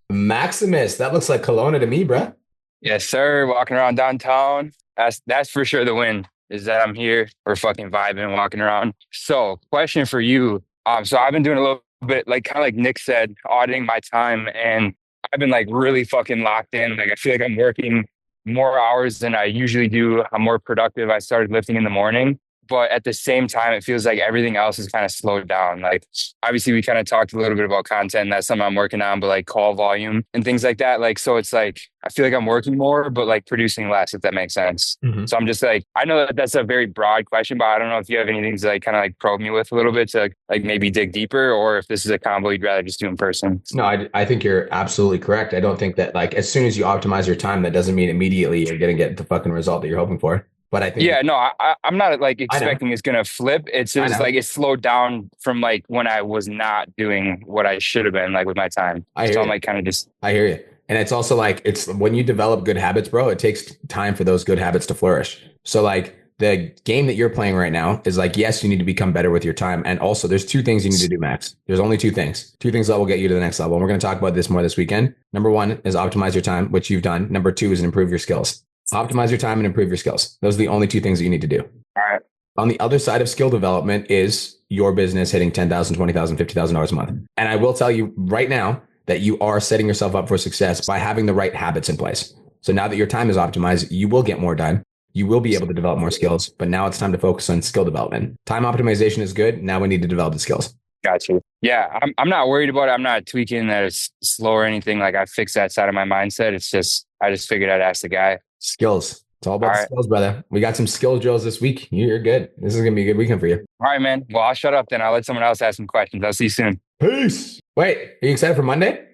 Maximus. That looks like Kelowna to me, bro. Yes, sir. Walking around downtown. That's for sure the win, is that I'm here. We're fucking vibing, walking around. So, question for you. So I've been doing a little bit, like kind of like Nick said, auditing my time, and I've been like really fucking locked in. Like I feel like I'm working more hours than I usually do. I'm more productive. I started lifting in the morning. But at the same time, it feels like everything else is kind of slowed down. Like, obviously, we kind of talked a little bit about content. That's something I'm working on, but like call volume and things like that. Like, so it's like, I feel like I'm working more, but like producing less, if that makes sense. Mm-hmm. So I'm just like, I know that that's a very broad question, but I don't know if you have anything to like kind of like probe me with a little bit to like maybe dig deeper, or if this is a combo you'd rather just do in person. No, I think you're absolutely correct. I don't think that like, as soon as you optimize your time, that doesn't mean immediately you're going to get the fucking result that you're hoping for. But I think, I'm not like expecting it's going to flip. It's just like it slowed down from like when I was not doing what I should have been like with my time. I hear you. And it's also like, it's when you develop good habits, bro, it takes time for those good habits to flourish. So like the game that you're playing right now is like, yes, you need to become better with your time. And also there's two things you need to do, Max. There's only two things that will get you to the next level. And we're going to talk about this more this weekend. Number one is optimize your time, which you've done. Number two is improve your skills. Optimize your time and improve your skills. Those are the only two things that you need to do. All right. On the other side of skill development is your business hitting $10,000, $20,000, $50,000 a month. And I will tell you right now that you are setting yourself up for success by having the right habits in place. So now that your time is optimized, you will get more done. You will be able to develop more skills, but now it's time to focus on skill development. Time optimization is good. Now we need to develop the skills. Got you. Yeah, I'm not worried about it. I'm not tweaking that it's slow or anything. Like I fixed that side of my mindset. It's just, I just figured I'd ask the guy. Skills. It's all about skills, brother. We got some skill drills this week. You're good. This is going to be a good weekend for you. All right, man. Well, I'll shut up then. I'll let someone else ask some questions. I'll see you soon. Peace. Wait, are you excited for Monday?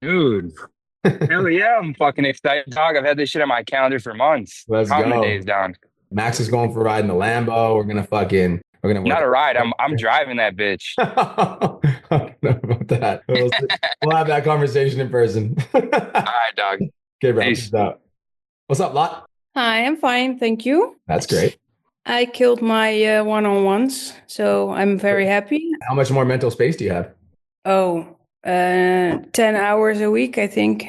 Dude. Hell yeah, I'm fucking excited, dog. I've had this shit on my calendar for months. Let's counting go. The days down. Max is going for a ride in the Lambo. We're gonna not a ride. I'm driving that bitch. I don't know about that. We'll have that conversation in person. All right, dog. Okay, bro. Peace out. What's up, Lot? Hi, I'm fine. Thank you. That's great. I killed my one-on-ones, so I'm very happy. How much more mental space do you have? 10 hours a week, I think.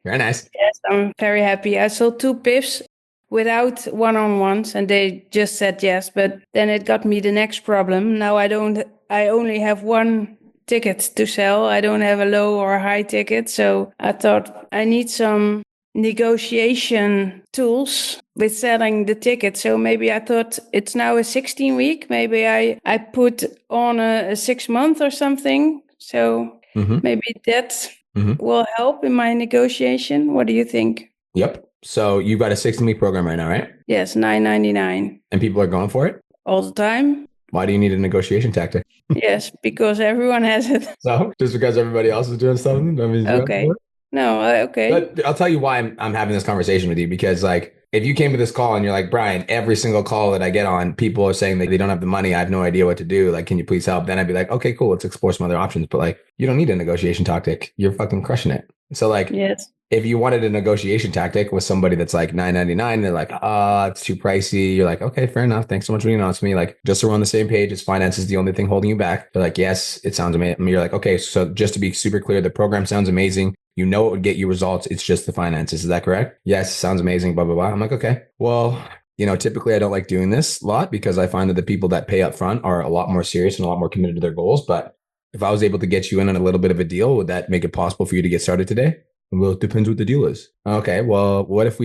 Very nice. Yes, I'm very happy. I sold 2 PIFs without one-on-ones, and they just said yes, but then it got me the next problem. Now I only have 1 ticket to sell. I don't have a low or high ticket, so I thought I need some negotiation tools with selling the ticket. So maybe I thought it's now a 16 week. Maybe I put on a 6 month or something. So maybe that will help in my negotiation. What do you think? Yep. So you've got a 16-week program right now, right? Yes, $9.99. And people are going for it? All the time. Why do you need a negotiation tactic? Yes, because everyone has it. So just because everybody else is doing something? That means okay. No, okay. But I'll tell you why I'm having this conversation with you, because like if you came to this call and you're like, Brian, every single call that I get on, people are saying that they don't have the money. I have no idea what to do. Like, can you please help? Then I'd be like, okay, cool. Let's explore some other options. But like, you don't need a negotiation tactic. You're fucking crushing it. So like, yes. if you wanted a negotiation tactic with somebody that's like $9.99, they're like, it's too pricey. You're like, okay, fair enough. Thanks so much for being honest with me. Like, just so we're on the same page, is finance is the only thing holding you back. They're like, yes, it sounds amazing. You're like, okay, so just to be super clear, the program sounds amazing. You know it would get you results. It's just the finances. Is that correct? Yes, sounds amazing, blah, blah, blah. I'm like, okay, well, typically I don't like doing this a lot because I find that the people that pay up front are a lot more serious and a lot more committed to their goals. But if I was able to get you in on a little bit of a deal, would that make it possible for you to get started today? Well, it depends what the deal is. Okay, well, what if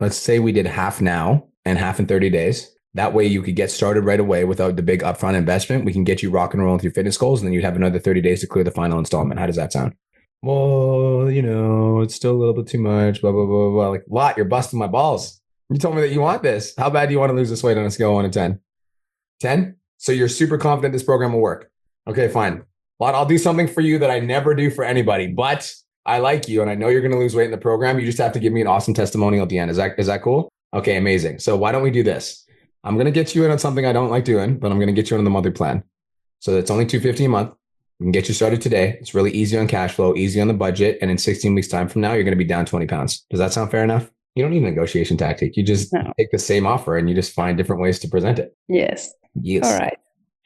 let's say we did half now and half in 30 days. That way you could get started right away without the big upfront investment. We can get you rock and roll with your fitness goals, and then you'd have another 30 days to clear the final installment. How does that sound? Well, it's still a little bit too much, blah, blah, blah, blah. Like, Lot, you're busting my balls. You told me that you want this. How bad do you want to lose this weight on a scale of 1 to 10? 10? So you're super confident this program will work. Okay, fine. Lot, I'll do something for you that I never do for anybody, but I like you and I know you're going to lose weight in the program. You just have to give me an awesome testimonial at the end. Is that cool? Okay, amazing. So why don't we do this? I'm going to get you in on something I don't like doing, but I'm going to get you in on the monthly plan. So it's only $250 a month. We can get you started today. It's really easy on cash flow, easy on the budget. And in 16 weeks time from now, you're going to be down 20 pounds. Does that sound fair enough? You don't need a negotiation tactic. You just take the same offer and you just find different ways to present it. Yes. Yes. All right.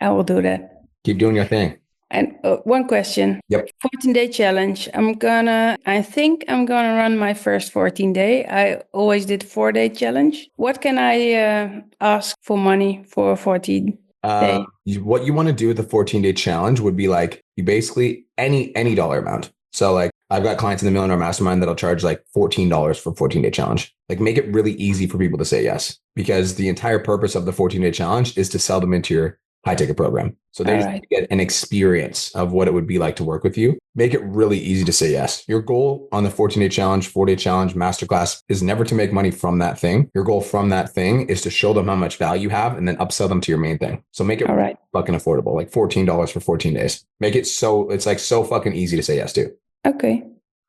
I will do that. Keep doing your thing. And one question. Yep. 14-day challenge. I think I'm gonna run my first 14-day. I always did 4-day challenge. What can I ask for money for a 14-day? What you want to do with the 14-day challenge would be like you basically any dollar amount. So like I've got clients in the Millionaire Mastermind that'll charge like $14 for 14-day challenge. Like make it really easy for people to say yes, because the entire purpose of the 14-day challenge is to sell them into your high ticket program. So they just get an experience of what it would be like to work with you. Make it really easy to say yes. Your goal on the 14-day challenge, 4-day challenge, masterclass is never to make money from that thing. Your goal from that thing is to show them how much value you have and then upsell them to your main thing. So make it fucking affordable, like $14 for 14 days. Make it so it's like so fucking easy to say yes to. Okay,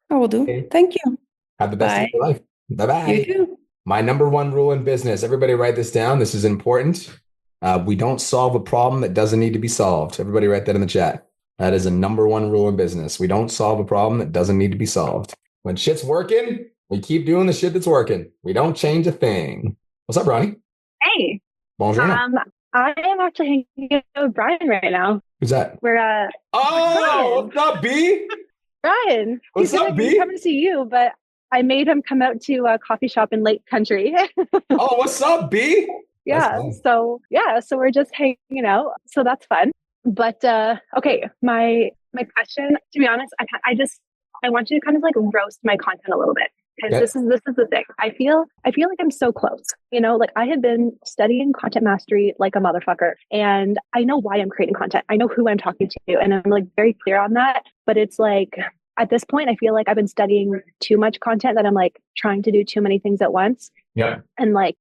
I will do. Okay. Thank you. Have the best day of your life. Bye-bye. You too. My number one rule in business. Everybody write this down. This is important. We don't solve a problem that doesn't need to be solved. Everybody write that in the chat. That is a number one rule in business. We don't solve a problem that doesn't need to be solved. When shit's working, we keep doing the shit that's working. We don't change a thing. What's up, Ronnie? Hey. Bonjour. I am actually hanging out with Brian right now. Who's that? We're what's up, B? Brian. What's up, B? He's coming to see you, but I made him come out to a coffee shop in Lake Country. Oh, what's up, B? Yeah. So we're just hanging out. So that's fun. But okay, my question, to be honest, I want you to kind of like roast my content a little bit, because this is the thing. I feel like I'm so close. Like I had been studying content mastery like a motherfucker, and I know why I'm creating content. I know who I'm talking to, and I'm like very clear on that. But it's like at this point, I feel like I've been studying too much content that I'm like trying to do too many things at once. Yeah. And like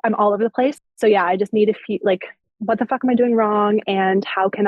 I'm all over the place. So yeah, I just need a few, like, what the fuck am I doing wrong? And how can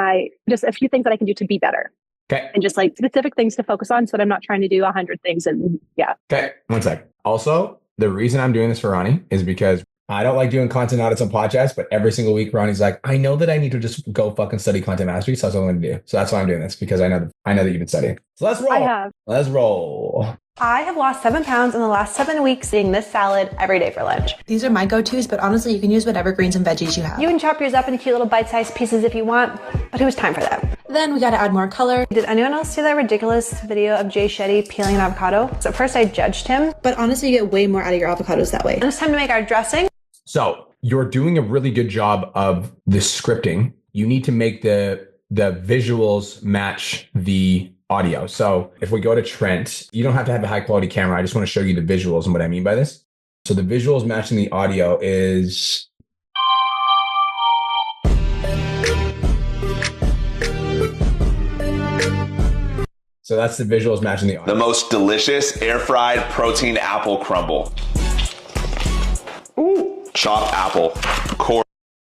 just a few things that I can do to be better. Okay. And just like specific things to focus on so that I'm not trying to do 100 things. And yeah. Okay. 1 sec. Also, the reason I'm doing this for Ronnie is because I don't like doing content audits on Podchats, but every single week Ronnie's like, I know that I need to just go fucking study content mastery. So that's what I'm going to do. So that's why I'm doing this, because I know that you've been studying. So let's roll. I have. Let's roll. I have lost 7 pounds in the last 7 weeks eating this salad every day for lunch. These are my go-tos, but honestly, you can use whatever greens and veggies you have. You can chop yours up into cute little bite-sized pieces if you want, but it was time for that. Then we gotta add more color. Did anyone else see that ridiculous video of Jay Shetty peeling an avocado? So at first I judged him. But honestly, you get way more out of your avocados that way. And it's time to make our dressing. So you're doing a really good job of the scripting. You need to make the visuals match the audio. So if we go to Trent, you don't have to have a high quality camera. I just want to show you the visuals and what I mean by this. So the visuals matching the audio is... So that's the visuals matching the audio. The most delicious air-fried protein apple crumble. Ooh. Chopped apple.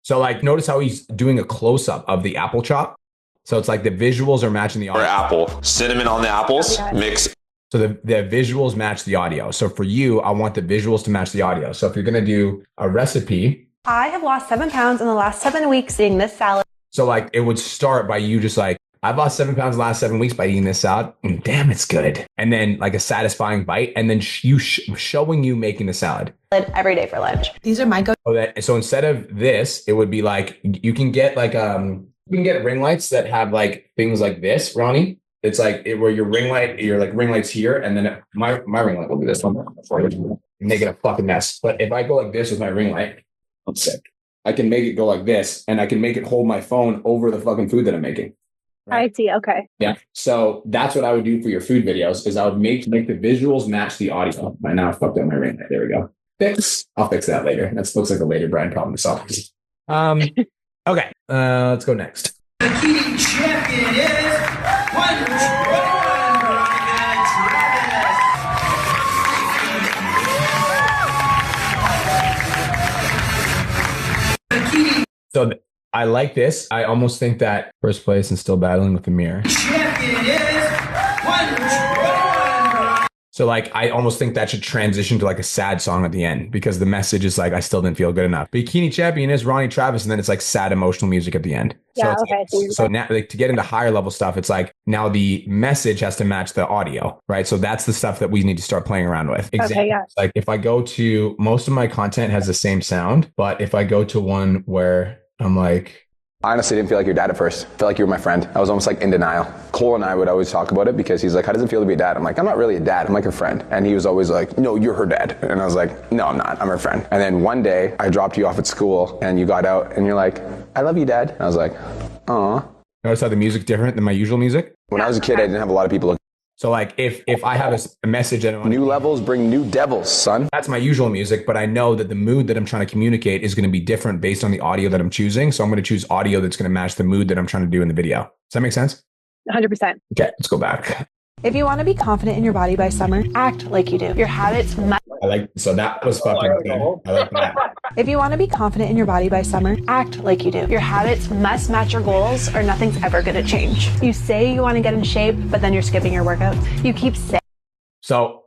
So like, notice how he's doing a close-up of the apple chop. So it's like the visuals are matching the audio. Or apple. Cinnamon on the apples. Mix. So the visuals match the audio. So for you, I want the visuals to match the audio. So if you're going to do a recipe. I have lost 7 pounds in the last 7 weeks eating this salad. So like it would start by you just like I've lost 7 pounds in the last 7 weeks by eating this salad. And damn, it's good. And then like a satisfying bite, and then showing you making the salad Every day for lunch. These are my go. So instead of this, it would be like you can get like you can get ring lights that have like things like this, Ronnie. It's like where your ring lights here, and then my ring light will be this one. Make it a fucking mess. But if I go like this with my ring light, I'm sick. I can make it go like this, and I can make it hold my phone over the fucking food that I'm making. Right? I see. Okay. Yeah. So that's what I would do for your food videos is I would make the visuals match the audio. Right now I fucked up my ring light. There we go. I'll fix that later. That looks like a later Brian problem to solve. Okay. Let's go next. The Keating champion is So I like this. I almost think that first place and still battling with the mirror. champion is So like, I almost think that should transition to like a sad song at the end because the message is like, I still didn't feel good enough. Bikini champion is Ronnie Travis. And then it's like sad emotional music at the end. Yeah. So Okay. so now like, to get into higher level stuff, it's like now the message has to match the audio, right? So that's the stuff that we need to start playing around with. Okay, yeah. Like if I go to, most of my content has the same sound, but if I go to one where I'm like, I honestly didn't feel like your dad at first. I felt like you were my friend. I was almost like in denial. Cole and I would always talk about it because he's like, how does it feel to be a dad? I'm like, I'm not really a dad. I'm like a friend. And he was always like, no, you're her dad. And I was like, no, I'm not. I'm her friend. And then one day I dropped you off at school and you got out and you're like, I love you, Dad. And I was like, aw. Notice how the music different than my usual music? When I was a kid, I didn't have a lot of people. So like if I have a message that I want new levels bring new devils, son. That's my usual music, but I know that the mood that I'm trying to communicate is going to be different based on the audio that I'm choosing. So I'm going to choose audio that's going to match the mood that I'm trying to do in the video. Does that make sense? 100%. Okay, let's go back. If you want to be confident in your body by summer, act like you do. Your habits must. So that was fucking good. I like that. If you want to be confident in your body by summer, act like you do. Your habits must match your goals or nothing's ever going to change. You say you want to get in shape, but then you're skipping your workouts. You keep saying. So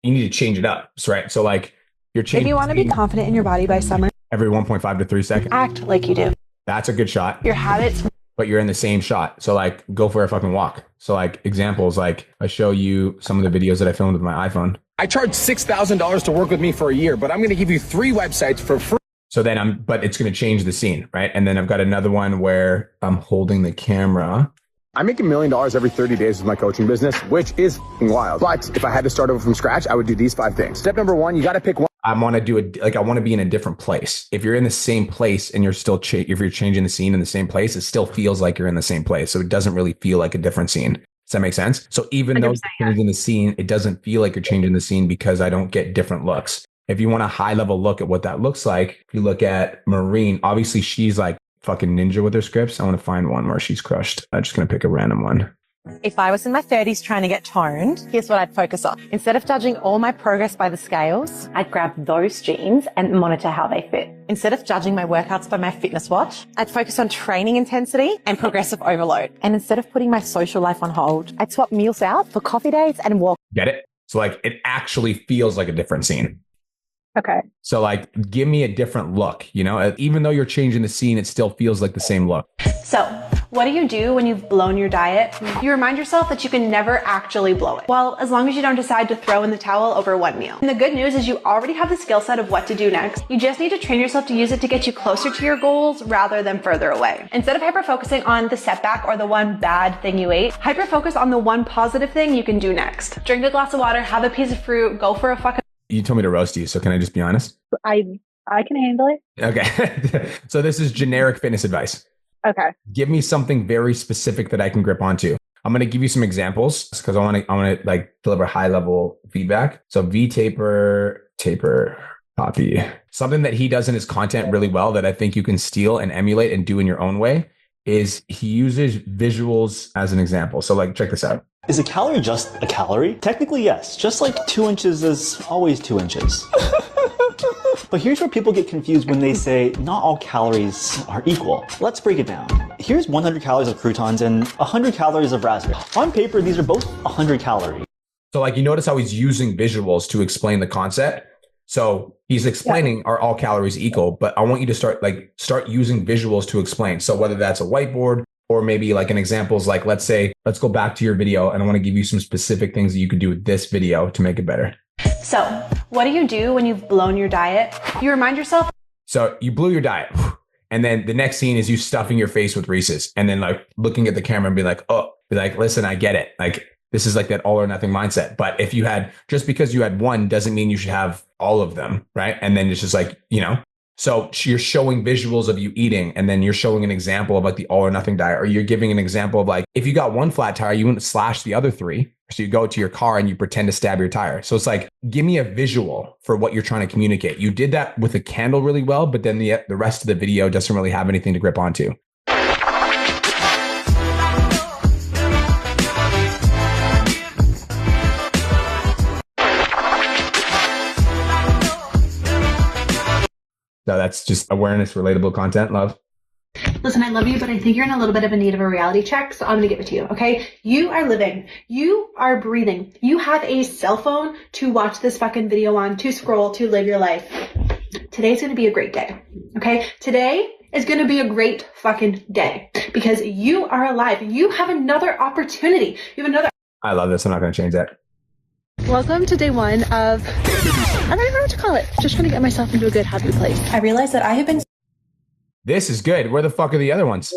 you need to change it up, right? So like you're changing. If you want to be confident in your body by summer, every 1.5 to 3 seconds. Act like you do. That's a good shot. Your habits. But you're in the same shot. So like go for a fucking walk. So like examples, like I show you some of the videos that I filmed with my iPhone. I charge $6,000 to work with me for a year, but I'm going to give you 3 websites for free. So then but it's going to change the scene, right? And then I've got another one where I'm holding the camera. I make $1 million every 30 days with my coaching business, which is wild. But if I had to start over from scratch, I would do these 5 things. Step number 1, you got to pick one. I want to do it like I want to be in a different place. If you're in the same place and you're still if you're changing the scene in the same place, it still feels like you're in the same place. So it doesn't really feel like a different scene. Does that make sense? So even though you're changing the scene, it doesn't feel like you're changing the scene because I don't get different looks. If you want a high level look at what that looks like, if you look at Marine, obviously she's like fucking ninja with her scripts. I want to find one where she's crushed. I'm just going to pick a random one. If I was in my 30s trying to get toned, here's what I'd focus on. Instead of judging all my progress by the scales, I'd grab those jeans and monitor how they fit. Instead of judging my workouts by my fitness watch, I'd focus on training intensity and progressive overload. And instead of putting my social life on hold, I'd swap meals out for coffee dates and walk. Get it? So like it actually feels like a different scene. Okay. So like give me a different look, you know, even though you're changing the scene, it still feels like the same look. So, what do you do when you've blown your diet? You remind yourself that you can never actually blow it. Well, as long as you don't decide to throw in the towel over one meal. And the good news is you already have the skill set of what to do next. You just need to train yourself to use it to get you closer to your goals rather than further away. Instead of hyper-focusing on the setback or the one bad thing you ate, hyper-focus on the one positive thing you can do next. Drink a glass of water, have a piece of fruit, go for a fucking... You told me to roast you, so can I just be honest? I can handle it. Okay. So this is generic fitness advice. Okay. Give me something very specific that I can grip onto. I'm going to give you some examples because I want to like deliver high level feedback. So taper, copy. Something that he does in his content really well that I think you can steal and emulate and do in your own way is he uses visuals as an example. So like, check this out. Is a calorie just a calorie? Technically, yes. Just like 2 inches is always 2 inches. But here's where people get confused when they say not all calories are equal. Let's break it down. Here's 100 calories of croutons and 100 calories of raspberry. On paper, these are both 100 calories. So like you notice how he's using visuals to explain the concept. So he's explaining are all calories equal, but I want you to start using visuals to explain. So whether that's a whiteboard, Or maybe like an example is like, let's go back to your video and I want to give you some specific things that you could do with this video to make it better. So, what do you do when you've blown your diet? You remind yourself. So you blew your diet. And then the next scene is you stuffing your face with Reese's and then like looking at the camera and be like, listen, I get it. Like, this is like that all or nothing mindset. But if you had, just because you had one doesn't mean you should have all of them. Right. And then it's just like, so you're showing visuals of you eating, and then you're showing an example of like the all or nothing diet, or you're giving an example of like, if you got one flat tire, you wouldn't slash the other three. So you go to your car and you pretend to stab your tire. So it's like, give me a visual for what you're trying to communicate. You did that with a candle really well, but then the rest of the video doesn't really have anything to grip onto. So that's just awareness, relatable content, love. Listen, I love you, but I think you're in a little bit of a need of a reality check, so I'm going to give it to you, okay? You are living. You are breathing. You have a cell phone to watch this fucking video on, to scroll, to live your life. Today's going to be a great day, okay? Today is going to be a great fucking day because you are alive. You have another opportunity. You have another... I love this. I'm not going to change that. Welcome to day one of... I don't even know what to call it. Just trying to get myself into a good, happy place. I realized that I have been... This is good. Where the fuck are the other ones?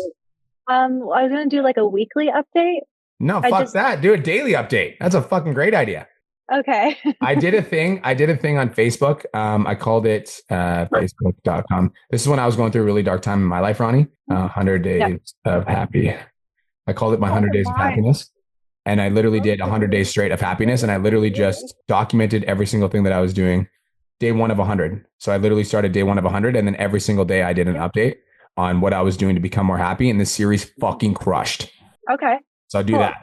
I was going to do like a weekly update. No, fuck that. Do a daily update. That's a fucking great idea. Okay. I did a thing on Facebook. I called it facebook.com. This is when I was going through a really dark time in my life, Ronnie. 100 days of happy. I called it my 100 days of happiness. And I literally did 100 days straight of happiness. And I literally just documented every single thing that I was doing. Day one of 100. So I literally started day one of 100. And then every single day I did an update on what I was doing to become more happy. And this series fucking crushed. Okay. So I'll do that.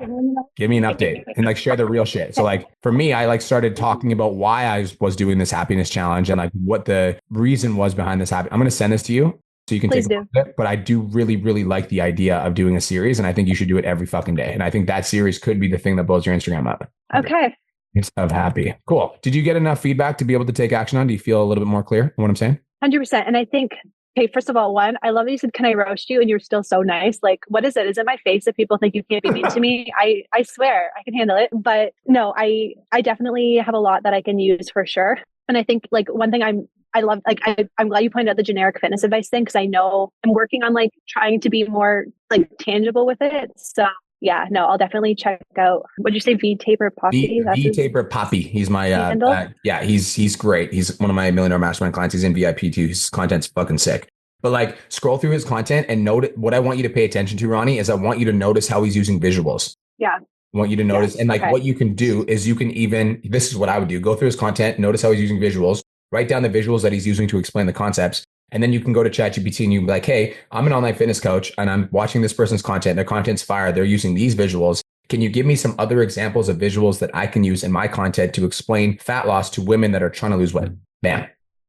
Give me an update and like share the real shit. So like for me, I like started talking about why I was doing this happiness challenge and like what the reason was behind this happiness. I'm going to send this to you so you can take a look at it. But I do really, really like the idea of doing a series. And I think you should do it every fucking day. And I think that series could be the thing that blows your Instagram up. Okay. Of happy. Cool. Did you get enough feedback to be able to take action on? Do you feel a little bit more clear on what I'm saying? 100%. And I think, hey, first of all, I love that you said, can I roast you? And you're still so nice. Like, what is it? Is it my face that people think you can't be mean to me? I swear I can handle it. But no, I definitely have a lot that I can use for sure. And I think like one thing I'm glad you pointed out the generic fitness advice thing, because I know I'm working on like trying to be more like tangible with it. So yeah, no, I'll definitely check out. What'd you say? V-Taper Poppy? V-Taper Poppy. He's my, he's great. He's one of my $1 Million Mastermind clients. He's in VIP too. His content's fucking sick. But like scroll through his content and note what I want you to pay attention to, Ronnie, is I want you to notice how he's using visuals. Yeah. I want you to notice. And like what you can do is you can even, this is what I would do. Go through his content, notice how he's using visuals, write down the visuals that he's using to explain the concepts. And then you can go to ChatGPT and you can be like, hey, I'm an online fitness coach and I'm watching this person's content. Their content's fire. They're using these visuals. Can you give me some other examples of visuals that I can use in my content to explain fat loss to women that are trying to lose weight? Bam.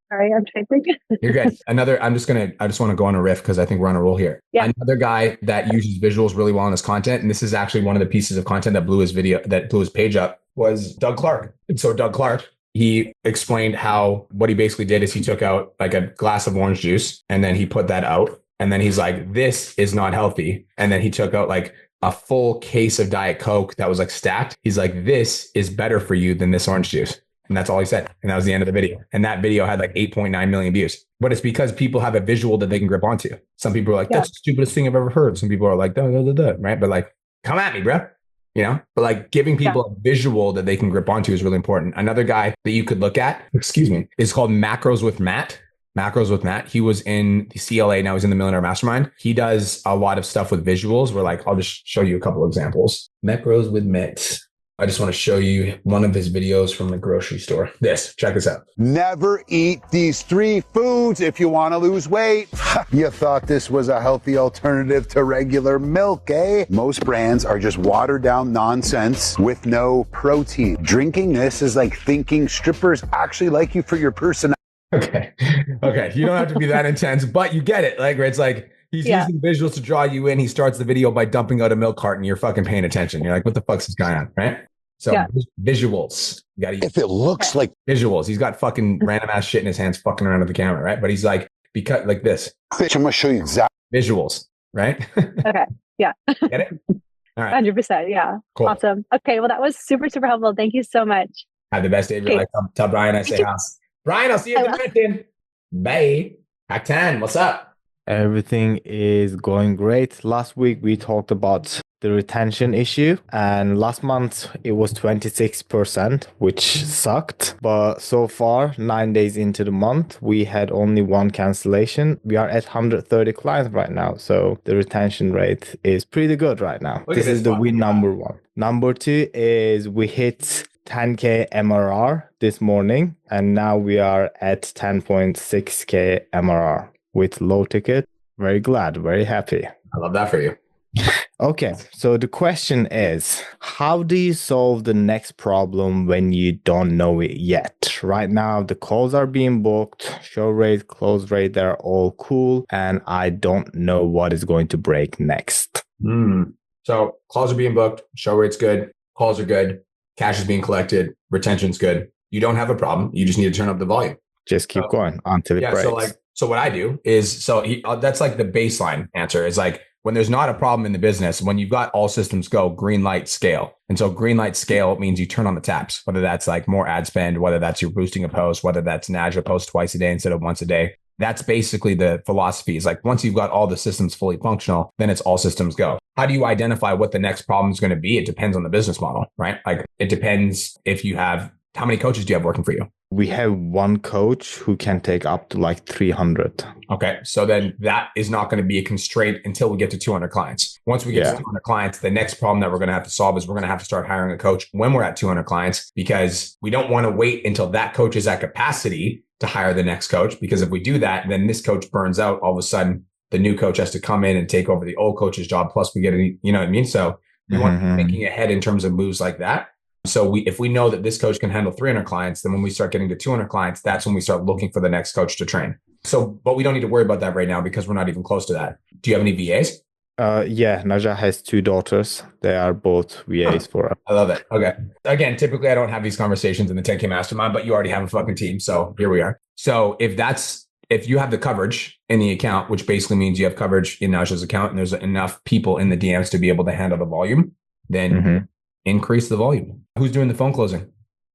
Sorry, I'm trying to think. You're good. I just want to go on a riff because I think we're on a roll here. Yeah. Another guy that uses visuals really well in his content, and this is actually one of the pieces of content that blew his page up, was Doug Clark. And so Doug Clark, he explained how what he basically did is he took out like a glass of orange juice and then he put that out. And then he's like, this is not healthy. And then he took out like a full case of Diet Coke that was like stacked. He's like, this is better for you than this orange juice. And that's all he said. And that was the end of the video. And that video had like 8.9 million views. But it's because people have a visual that they can grip onto. Some people are like, that's the stupidest thing I've ever heard. Some people are like, right? But like, come at me, bro. But like giving people a visual that they can grip onto is really important. Another guy that you could look at, is called Macros with Matt. Macros with Matt. He was in the CLA. Now he's in the $1 Million Mastermind. He does a lot of stuff with visuals where like, I'll just show you a couple examples. Macros with Matt. I just want to show you one of his videos from the grocery store. Check this out. Never eat these 3 foods if you want to lose weight. You thought this was a healthy alternative to regular milk, eh? Most brands are just watered down nonsense with no protein. Drinking this is like thinking strippers actually like you for your personality. Okay. You don't have to be that intense, but you get it. Like, it's like, he's using visuals to draw you in. He starts the video by dumping out a milk carton. You're fucking paying attention. You're like, what the fuck's this guy on, right? So visuals. You gotta use if it looks like visuals. He's got fucking random ass shit in his hands fucking around with the camera, right? But he's like, because like this. Bitch, I'm gonna show you exactly visuals, right? Okay. Yeah. Get it? All right. 100%. Yeah. Cool. Awesome. Okay. Well, that was super, super helpful. Thank you so much. Have the best day of your Okay. life. Tell Brian I say house. Brian, I'll see you at the convention. Bye. Hack 10, what's up? Everything is going great. Last week we talked about the retention issue, and last month it was 26%, which sucked. But so far, 9 days into the month, we had only one cancellation. We are at 130 clients right now, so the retention rate is pretty good right now. This is the win number one. Number two is we hit 10K MRR this morning, and now we are at 10.6K MRR with low ticket. Very glad, very happy. I love that for you. Okay, so the question is, how do you solve the next problem when you don't know it yet? Right now, the calls are being booked, show rate, close rate, they're all cool, and I don't know what is going to break next. So calls are being booked, show rate's good, calls are good, cash is being collected, retention's good. You don't have a problem. You just need to turn up the volume. Just keep going until it breaks. So what I do is, that's like the baseline answer is like, when there's not a problem in the business, when you've got all systems go, green light, scale. And so green light scale means you turn on the taps, whether that's like more ad spend, whether that's you're boosting a post, whether that's a post twice a day instead of once a day. That's basically the philosophy is like, once you've got all the systems fully functional, then it's all systems go. How do you identify what the next problem is going to be? It depends on the business model, right? Like it depends if you have, how many coaches do you have working for you? We have one coach who can take up to like 300. Okay. So then that is not going to be a constraint until we get to 200 clients. Once we get to 200 clients, the next problem that we're going to have to solve is we're going to have to start hiring a coach when we're at 200 clients, because we don't want to wait until that coach is at capacity to hire the next coach. Because if we do that, then this coach burns out. All of a sudden, the new coach has to come in and take over the old coach's job. Plus we get you know what I mean? So we want to be thinking ahead in terms of moves like that. So if we know that this coach can handle 300 clients, then when we start getting to 200 clients, that's when we start looking for the next coach to train. So, but we don't need to worry about that right now because we're not even close to that. Do you have any VAs? Yeah, Naja has 2 daughters. They are both VAs for us. I love it. Okay. Again, typically I don't have these conversations in the 10K Mastermind, but you already have a fucking team. So here we are. So if you have the coverage in the account, which basically means you have coverage in Naja's account and there's enough people in the DMs to be able to handle the volume, then increase the volume. Who's doing the phone closing?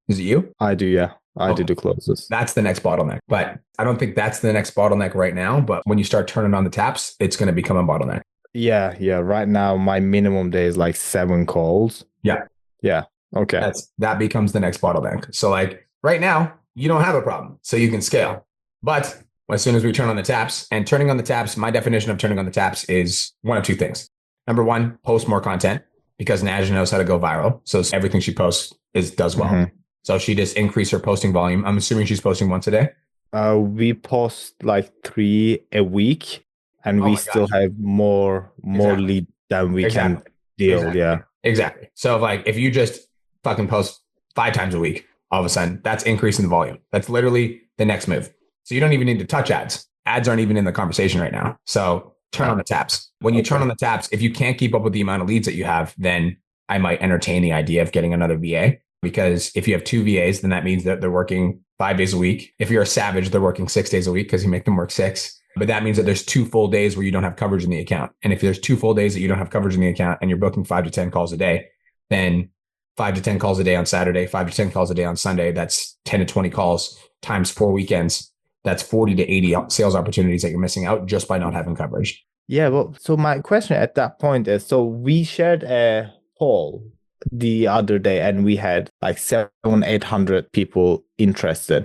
Is it you? I do, yeah. I do the closes. That's the next bottleneck. But I don't think that's the next bottleneck right now. But when you start turning on the taps, it's going to become a bottleneck. Yeah. Right now, my minimum day is like 7 calls. Yeah. Okay. That becomes the next bottleneck. So like right now, you don't have a problem. So you can scale. But as soon as we turn on the taps, and turning on the taps, my definition of turning on the taps is one of 2 things. Number 1, post more content, because Naja knows how to go viral. So everything she posts does well. So she just increased her posting volume. I'm assuming she's posting once a day. We post like 3 a week, and we still have more lead than we can deal. Yeah, exactly. So if you just fucking post 5 times a week, all of a sudden that's increasing the volume. That's literally the next move. So you don't even need to touch ads. Ads aren't even in the conversation right now. So turn on the taps. When you turn on the taps, if you can't keep up with the amount of leads that you have, then I might entertain the idea of getting another VA. Because if you have 2 VAs, then that means that they're working 5 days a week. If you're a savage, they're working 6 days a week because you make them work 6. But that means that there's 2 full days where you don't have coverage in the account. And if there's 2 full days that you don't have coverage in the account and you're booking 5 to 10 calls a day, then 5 to 10 calls a day on Saturday, 5 to 10 calls a day on Sunday, that's 10 to 20 calls times 4 weekends. That's 40 to 80 sales opportunities that you're missing out just by not having coverage. Yeah, well, so my question at that point is, so we shared a poll the other day and we had like 700-800 people interested.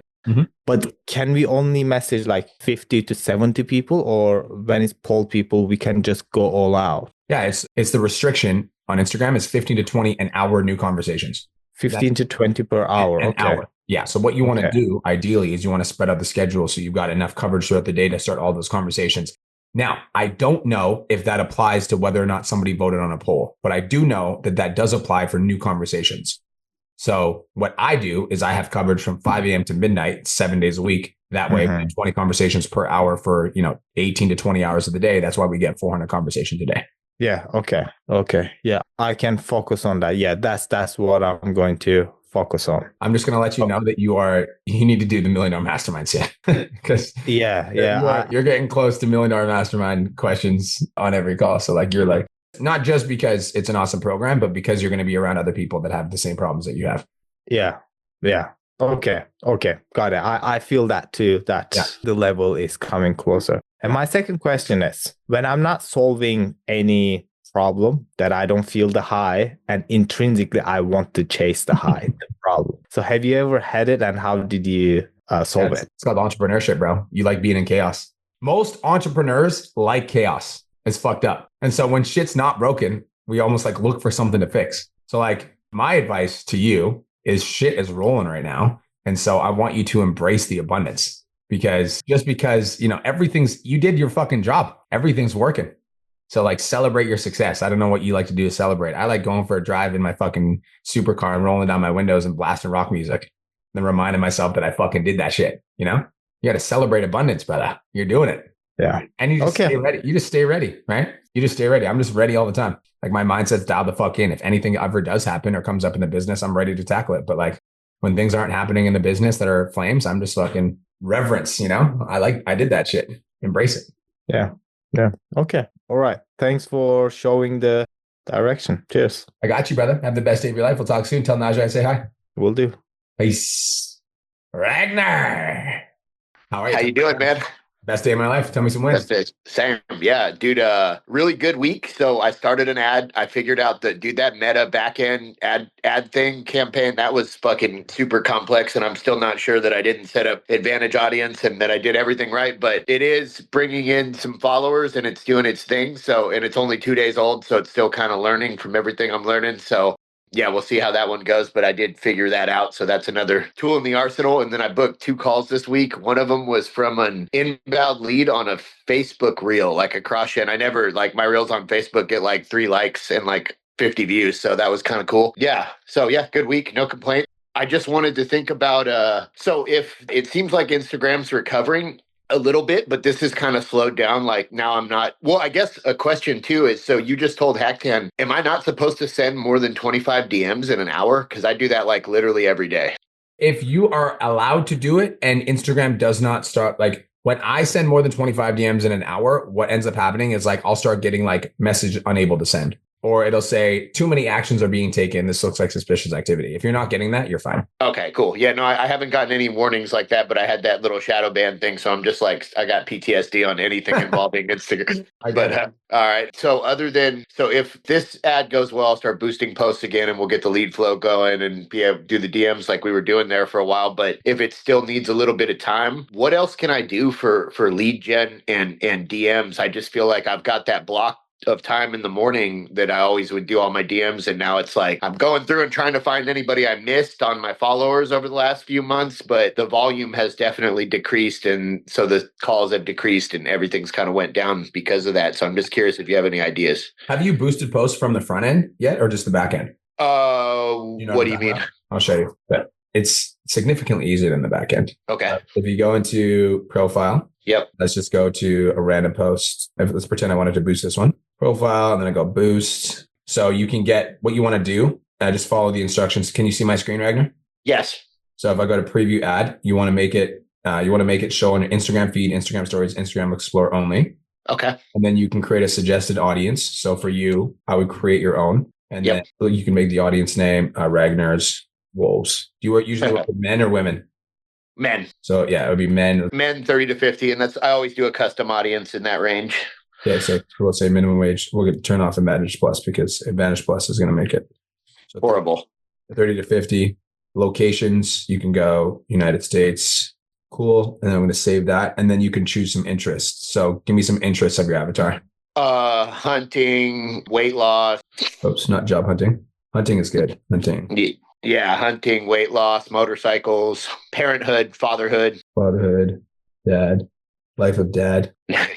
But can we only message like 50 to 70 people, or when it's poll people, we can just go all out? Yeah, it's the restriction on Instagram is 15 to 20 an hour new conversations. 15 to 20 per hour. An hour. Yeah. So what you want to do ideally is you want to spread out the schedule so you've got enough coverage throughout the day to start all those conversations. Now, I don't know if that applies to whether or not somebody voted on a poll, but I do know that does apply for new conversations. So what I do is I have coverage from 5 a.m. to midnight, 7 days a week. That way, 20 conversations per hour for, 18 to 20 hours of the day. That's why we get 400 conversations a day. Yeah. Okay. Yeah. I can focus on that. Yeah. That's what I'm going to focus on. I'm just going to let you know that you need to do the $1 Million Mastermind soon. Because you're getting close to $1 Million Mastermind questions on every call. So you're Not just because it's an awesome program, but because you're going to be around other people that have the same problems that you have. Yeah. Yeah. Okay. Got it. I feel that too, that the level is coming closer. And my second question is, when I'm not solving any problem that I don't feel the high, and intrinsically I want to chase the high, the problem. So have you ever had it, and how did you solve it? It's called entrepreneurship, bro. You like being in chaos. Most entrepreneurs like chaos. It's fucked up. And so when shit's not broken, we almost like look for something to fix. So like my advice to you is shit is rolling right now. And so I want you to embrace the abundance, because just because, you did your fucking job, everything's working. So like celebrate your success. I don't know what you like to do to celebrate. I like going for a drive in my fucking supercar and rolling down my windows and blasting rock music, then reminding myself that I fucking did that shit. You got to celebrate abundance, brother. You're doing it. Yeah. And you just stay ready. You just stay ready, right? You just stay ready. I'm just ready all the time. Like my mindset's dialed the fuck in. If anything ever does happen or comes up in the business, I'm ready to tackle it. But like when things aren't happening in the business that are flames, I'm just fucking reverence, I did that shit. Embrace it. Yeah. Okay. All right. Thanks for showing the direction. Cheers. I got you, brother. Have the best day of your life. We'll talk soon. Tell Najee I say hi. Will do. Peace. Ragnar. How are you? How you doing, man? Best day of my life. Tell me some wins. Same. Yeah, dude. Really good week. So I started an ad. I figured out that, dude, that meta backend ad thing campaign, that was fucking super complex. And I'm still not sure that I didn't set up advantage audience and that I did everything right. But it is bringing in some followers and it's doing its thing. So, and it's only 2 days old. So it's still kind of learning from everything I'm learning. So yeah, we'll see how that one goes, but I did figure that out. So that's another tool in the arsenal. And then I booked 2 calls this week. One of them was from an inbound lead on a Facebook reel, like a cross shit. I never, like, my reels on Facebook get like 3 likes and like 50 views. So that was kind of cool. Yeah. So yeah, good week. No complaint. I just wanted to think about, so if it seems like Instagram's recovering a little bit, but this is kind of slowed down. Like now I'm not, well, I guess a question too is, so you just told Hacktan, am I not supposed to send more than 25 DMs in an hour? Because I do that like literally every day. If you are allowed to do it and Instagram does not start, like when I send more than 25 DMs in an hour, what ends up happening is like, I'll start getting like message unable to send. Or it'll say too many actions are being taken. This looks like suspicious activity. If you're not getting that, you're fine. Okay, cool. Yeah, no, I haven't gotten any warnings like that, but I had that little shadow ban thing. So I'm just like, I got PTSD on anything involving Instagram. But all right. So so if this ad goes well, I'll start boosting posts again and we'll get the lead flow going and be able to do the DMs like we were doing there for a while. But if it still needs a little bit of time, what else can I do for lead gen and DMs? I just feel like I've got that block of time in the morning that I always would do all my DMs. And now it's like I'm going through and trying to find anybody I missed on my followers over the last few months, but the volume has definitely decreased. And so the calls have decreased and everything's kind of went down because of that. So I'm just curious if you have any ideas. Have you boosted posts from the front end yet or just the back end? What do you mean? I'll show you. But it's significantly easier than the back end. Okay. If you go into profile, let's just go to a random post. Let's pretend I wanted to boost this one. Profile, and then I go boost. So you can get what you want to do. Just follow the instructions. Can you see my screen, Ragnar? Yes. So if I go to preview ad, you want to make it show on your Instagram feed, Instagram stories, Instagram Explore only. Okay. And then you can create a suggested audience. So for you, I would create your own. And then you can make the audience name Ragnar's Wolves. Do you usually work with men or women? Men. So yeah, it would be men. Men 30 to 50. And I always do a custom audience in that range. Yeah, so we'll say minimum wage. We'll turn off Advantage Plus because Advantage Plus is going to make it horrible. 30 to 50 locations. You can go United States. Cool. And then I'm going to save that. And then you can choose some interests. So give me some interests of your avatar. Hunting, weight loss. Oops, not job hunting. Hunting is good. Hunting. Yeah, hunting, weight loss, motorcycles, parenthood, fatherhood. Fatherhood, dad. Life of dad.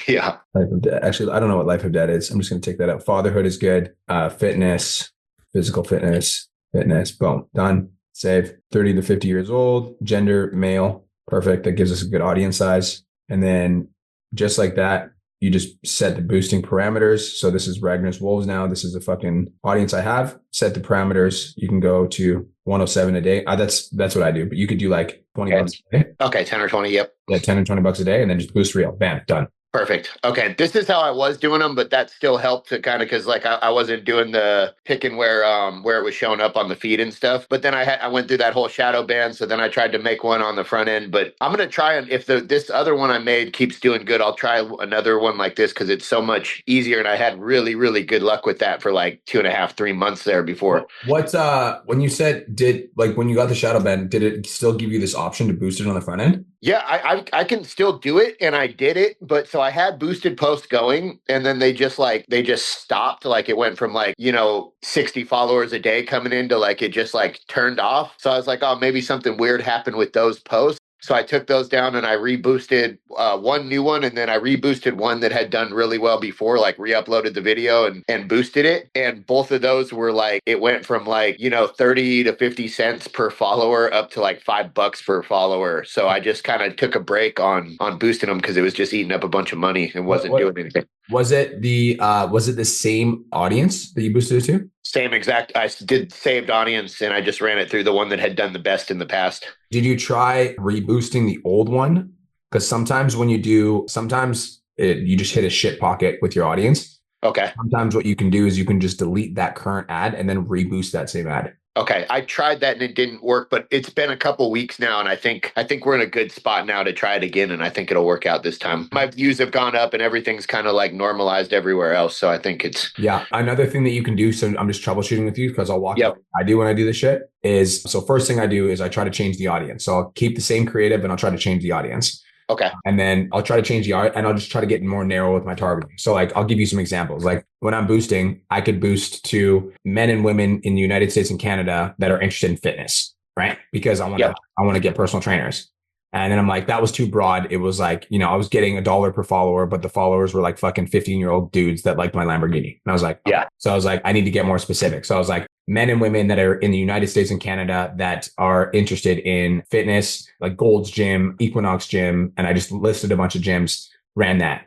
Yeah. Life of dad. Actually, I don't know what life of dad is. I'm just going to take that out. Fatherhood is good. Fitness, physical fitness. Boom. Done. Save. 30 to 50 years old. Gender, male. Perfect. That gives us a good audience size. And then just like that, you just set the boosting parameters. So this is Ragnar's Wolves now. This is the fucking audience I have. Set the parameters. You can go to 107 a day. That's what I do. But you could do like 20 bucks a day. Okay, 10 or 20. Yep. Yeah, 10 or 20 bucks a day, and then just boost reel. Bam, done. Perfect. Okay. This is how I was doing them, but that still helped to kind of, cause like I wasn't doing the picking where it was showing up on the feed and stuff. But then I went through that whole shadow ban. So then I tried to make one on the front end, but I'm going to try, and if this other one I made keeps doing good, I'll try another one like this, cause it's so much easier. And I had really, really good luck with that for like 2.5, 3 months there before. What's when you said when you got the shadow ban, did it still give you this option to boost it on the front end? Yeah, I can still do it, and I did it, but so I had boosted posts going, and then they just stopped. Like it went from 60 followers a day coming in to it just turned off. So I was like, oh, maybe something weird happened with those posts. So I took those down and I reboosted one new one, and then I reboosted one that had done really well before, re-uploaded the video and boosted it. And both of those were it went from 30 to 50 cents per follower up to $5 per follower. So I just kind of took a break on boosting them because it was just eating up a bunch of money and wasn't doing anything. Was it the same audience that you boosted it to? Same exact. I did saved audience, and I just ran it through the one that had done the best in the past. Did you try reboosting the old one? Because sometimes when you do, you just hit a shit pocket with your audience. Okay. Sometimes what you can do is you can just delete that current ad and then reboost that same ad. Okay, I tried that and it didn't work, but it's been a couple weeks now, and I think we're in a good spot now to try it again, and I think it'll work out this time. My views have gone up, and everything's kind of normalized everywhere else, so I think it's... Yeah, another thing that you can do, so I'm just troubleshooting with you because I'll walk you what I do when I do this shit is, so first thing I do is I try to change the audience. So I'll keep the same creative, and I'll try to change the audience. Okay. And then I'll try to change the art, and I'll just try to get more narrow with my targeting. So I'll give you some examples. When I'm boosting, I could boost to men and women in the United States and Canada that are interested in fitness, right? Because I want to get personal trainers. And then I'm like, that was too broad. It was I was getting $1 per follower, but the followers were fucking 15-year-old dudes that liked my Lamborghini. And I was like, yeah. So I was like, I need to get more specific. So I was like, men and women that are in the United States and Canada that are interested in fitness, like Gold's Gym, Equinox Gym. And I just listed a bunch of gyms, ran that.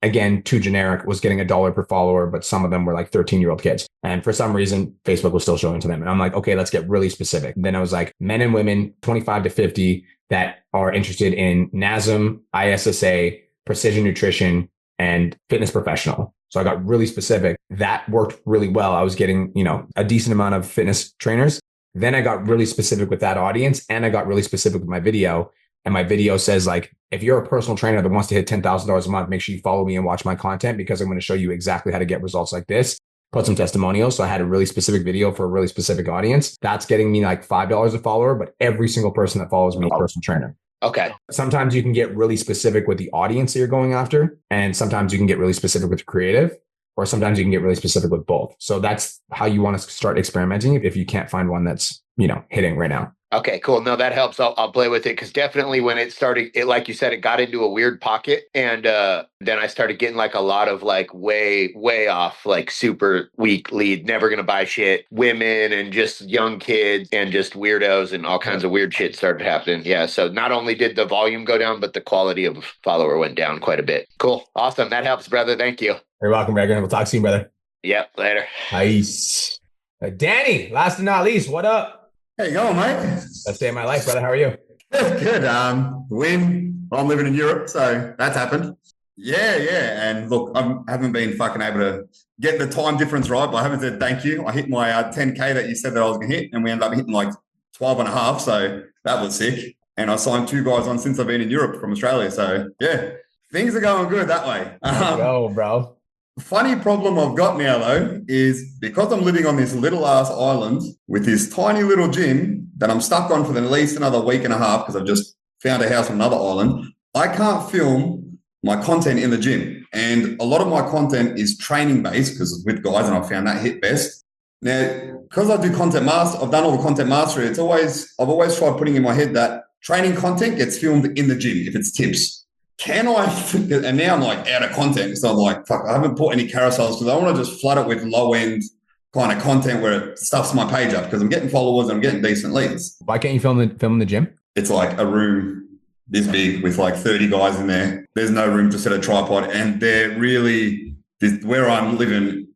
Again, too generic, was getting $1 per follower, but some of them were 13-year-old kids. And for some reason, Facebook was still showing to them. And I'm like, okay, let's get really specific. Then I was like, men and women, 25 to 50 that are interested in NASM, ISSA, precision nutrition, and fitness professional. So I got really specific. That worked really well. I was getting, a decent amount of fitness trainers. Then I got really specific with that audience, and I got really specific with my video. And my video says if you're a personal trainer that wants to hit $10,000 a month, make sure you follow me and watch my content because I'm going to show you exactly how to get results like this. Put some testimonials. So I had a really specific video for a really specific audience. That's getting me $5 a follower, but every single person that follows me is a personal trainer. Okay. Sometimes you can get really specific with the audience that you're going after. And sometimes you can get really specific with creative, or sometimes you can get really specific with both. So that's how you want to start experimenting if you can't find one that's, hitting right now. Okay, cool. No, that helps. I'll play with it because definitely when it started, like you said, it got into a weird pocket, and then I started getting a lot of way off, super weak lead, never gonna buy shit, women and just young kids and just weirdos and all kinds of weird shit started happening. Yeah, so not only did the volume go down, but the quality of follower went down quite a bit. Cool, awesome. That helps, brother. Thank you. You're welcome, Regan. We'll talk soon, brother. Yep, later. Nice. Danny, last but not least, what up? How you going, mate? Best day of my life, brother. How are you? Good. Win. I'm living in Europe, so that's happened. Yeah. And look, I haven't been fucking able to get the time difference right, but I haven't said thank you. I hit my 10K that you said that I was going to hit, and we ended up hitting 12 and a half, so that was sick. And I signed 2 guys on since I've been in Europe from Australia, so yeah, things are going good that way. Let's go, bro. Funny problem I've got now, though, is because I'm living on this little ass island with this tiny little gym that I'm stuck on for at least another week and a half because I've just found a house on another island, I can't film my content in the gym. And a lot of my content is training based because with guys, and I found that hit best. Now, because I do content master, I've done all the content mastery. I've always tried putting in my head that training content gets filmed in the gym if it's tips. Can I, and now I'm out of content. So I'm fuck, I haven't put any carousels because I want to just flood it with low end kind of content where it stuffs my page up because I'm getting followers and I'm getting decent leads. Why can't you film in the gym? It's a room this big with 30 guys in there. There's no room to set a tripod, and they're really, where I'm living,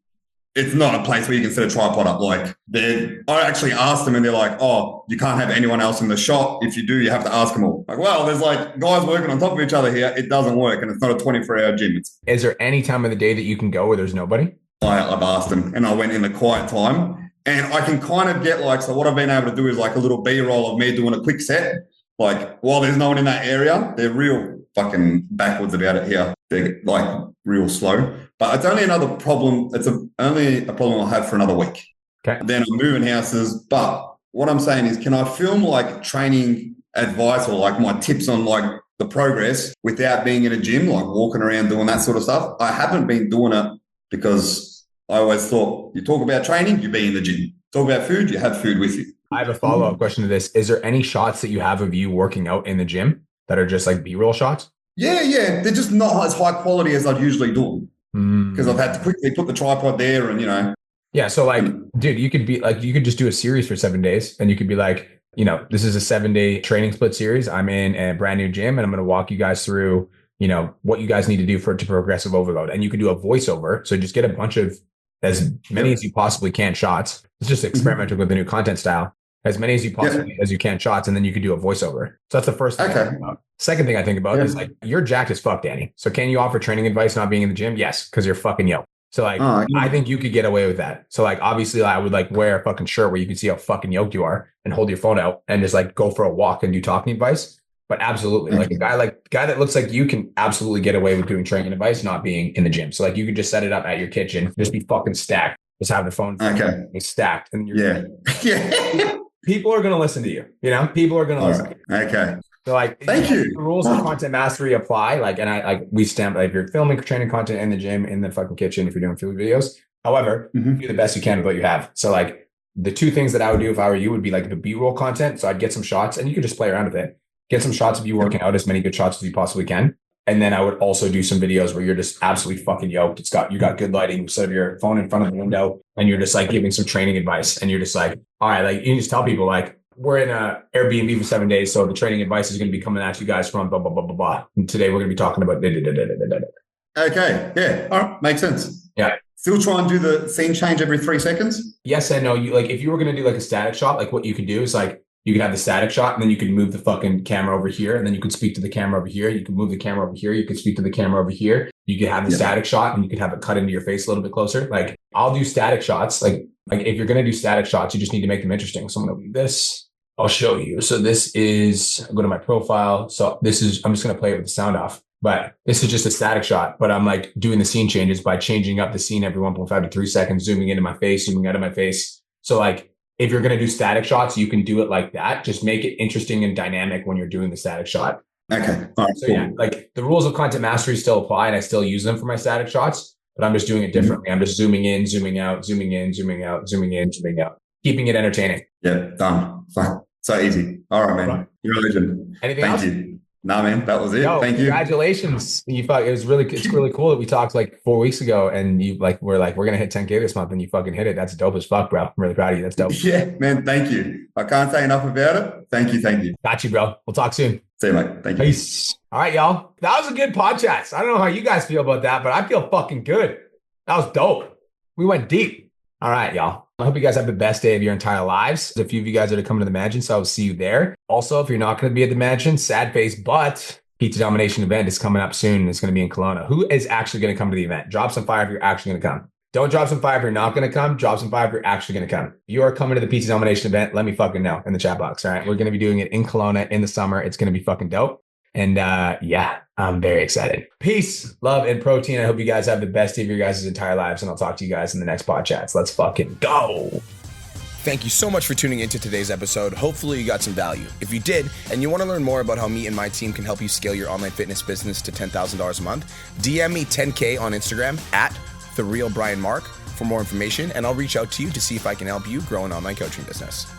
it's not a place where you can set a tripod up. Like, I actually asked them and they're like, oh, you can't have anyone else in the shop. If you do, you have to ask them all. Like, well, there's like guys working on top of each other here. It doesn't work. And it's not a 24-hour gym. Is there any time of the day that you can go where there's nobody? I've asked them and I went in the quiet time and I can kind of get like, so what I've been able to do is like a little B-roll of me doing a quick set. Like, while there's no one in that area, they're real fucking backwards about it here. They're like real slow. But it's only another problem. It's only a problem I'll have for another week. Okay. Then I'm moving houses. But what I'm saying is, can I film like training advice or like my tips on like the progress without being in a gym, like walking around doing that sort of stuff? I haven't been doing it because I always thought you talk about training, you be in the gym. Talk about food, you have food with you. I have a follow-up question to this. Is there any shots that you have of you working out in the gym that are just like B-roll shots? Yeah. They're just not as high quality as I'd usually do. Because I've had to quickly put the tripod there and, Yeah, so like, dude, you could just do a series for 7 days and you could be like, this is a 7-day training split series. I'm in a brand new gym and I'm going to walk you guys through, what you guys need to do to progressive overload. And you could do a voiceover. So just get a bunch of as many as you possibly can shots. It's just experimenting with the new content style. As many as you possibly as you can shots, and then you could do a voiceover. So that's the first thing I think about. Second thing I think about is like, you're jacked as fuck, Danny. So can you offer training advice not being in the gym? Yes, because you're fucking yoked. So like, I think you could get away with that. So like, obviously I would like wear a fucking shirt where you can see how fucking yoked you are and hold your phone out and just like go for a walk and do talking advice. But absolutely, like a guy that looks like you can absolutely get away with doing training advice not being in the gym. So like, you could just set it up at your kitchen, just be fucking stacked, just have the phone stacked, and you're people are going to listen to you. People are going to listen. Okay. So like, thank you. The rules of content mastery apply. Like, and we stamp like if you're filming training content in the gym, in the fucking kitchen, if you're doing food videos. However, do the best you can with what you have. So like, the two things that I would do if I were you would be like the B-roll content. So I'd get some shots, and you could just play around with it. Get some shots of you working out, as many good shots as you possibly can. And then I would also do some videos where you're just absolutely fucking yoked. You got good lighting. So your phone in front of the window and you're just like giving some training advice. And you're just like, all right, like you can just tell people like, we're in a Airbnb for 7 days. So the training advice is going to be coming at you guys from blah, blah, blah, blah, blah. And today we're going to be talking about Okay. Yeah. All right. Makes sense. Yeah. Still try and do the scene change every 3 seconds? Yes and no. You like, if you were going to do like a static shot, like what you could do is like, you could have the static shot and then you could move the fucking camera over here and then you could speak to the camera over here. You could move the camera over here. You could speak to the camera over here. You could have the static shot and you could have it cut into your face a little bit closer. Like I'll do static shots. Like if you're going to do static shots, you just need to make them interesting. So I'm going to do this. I'll show you. So this is, I'll go to my profile. So this is, I'm just going to play it with the sound off, but this is just a static shot, but I'm like doing the scene changes by changing up the scene every 1.5 to 3 seconds, zooming into my face, zooming out of my face. So like, if you're going to do static shots, you can do it like that. Just make it interesting and dynamic when you're doing the static shot. Okay. All right. So yeah, like the rules of content mastery still apply and I still use them for my static shots, but I'm just doing it differently. I'm just zooming in, zooming out, zooming in, zooming out, zooming in, zooming out, keeping it entertaining. Yeah, done. So easy. All right, man. You're a legend. Anything else? Thank you. Nah, man, that was it. Thank you. Congratulations. It's really cool that we talked like 4 weeks ago and we're going to hit 10K this month and you fucking hit it. That's dope as fuck, bro. I'm really proud of you. That's dope. Yeah, man. Thank you. I can't say enough about it. Thank you. Got you, bro. We'll talk soon. See you, mate. Thank you. Peace. All right, y'all. That was a good Podchats. I don't know how you guys feel about that, but I feel fucking good. That was dope. We went deep. All right, y'all. I hope you guys have the best day of your entire lives. There's a few of you guys that are coming to the mansion, so I'll see you there. Also, if you're not going to be at the mansion, sad face, but Pizza Domination event is coming up soon. It's going to be in Kelowna. Who is actually going to come to the event? Drop some fire if you're actually going to come. Don't drop some fire if you're not going to come. Drop some fire if you're actually going to come. If you are coming to the Pizza Domination event, let me fucking know in the chat box. All right. We're going to be doing it in Kelowna in the summer. It's going to be fucking dope. And yeah, I'm very excited. Peace, love, and protein. I hope you guys have the best day of your guys' entire lives. And I'll talk to you guys in the next Podchats. Let's fucking go. Thank you so much for tuning into today's episode. Hopefully you got some value. If you did, and you want to learn more about how me and my team can help you scale your online fitness business to $10,000 a month, DM me 10K on Instagram at TheRealBrianMark for more information, and I'll reach out to you to see if I can help you grow an online coaching business.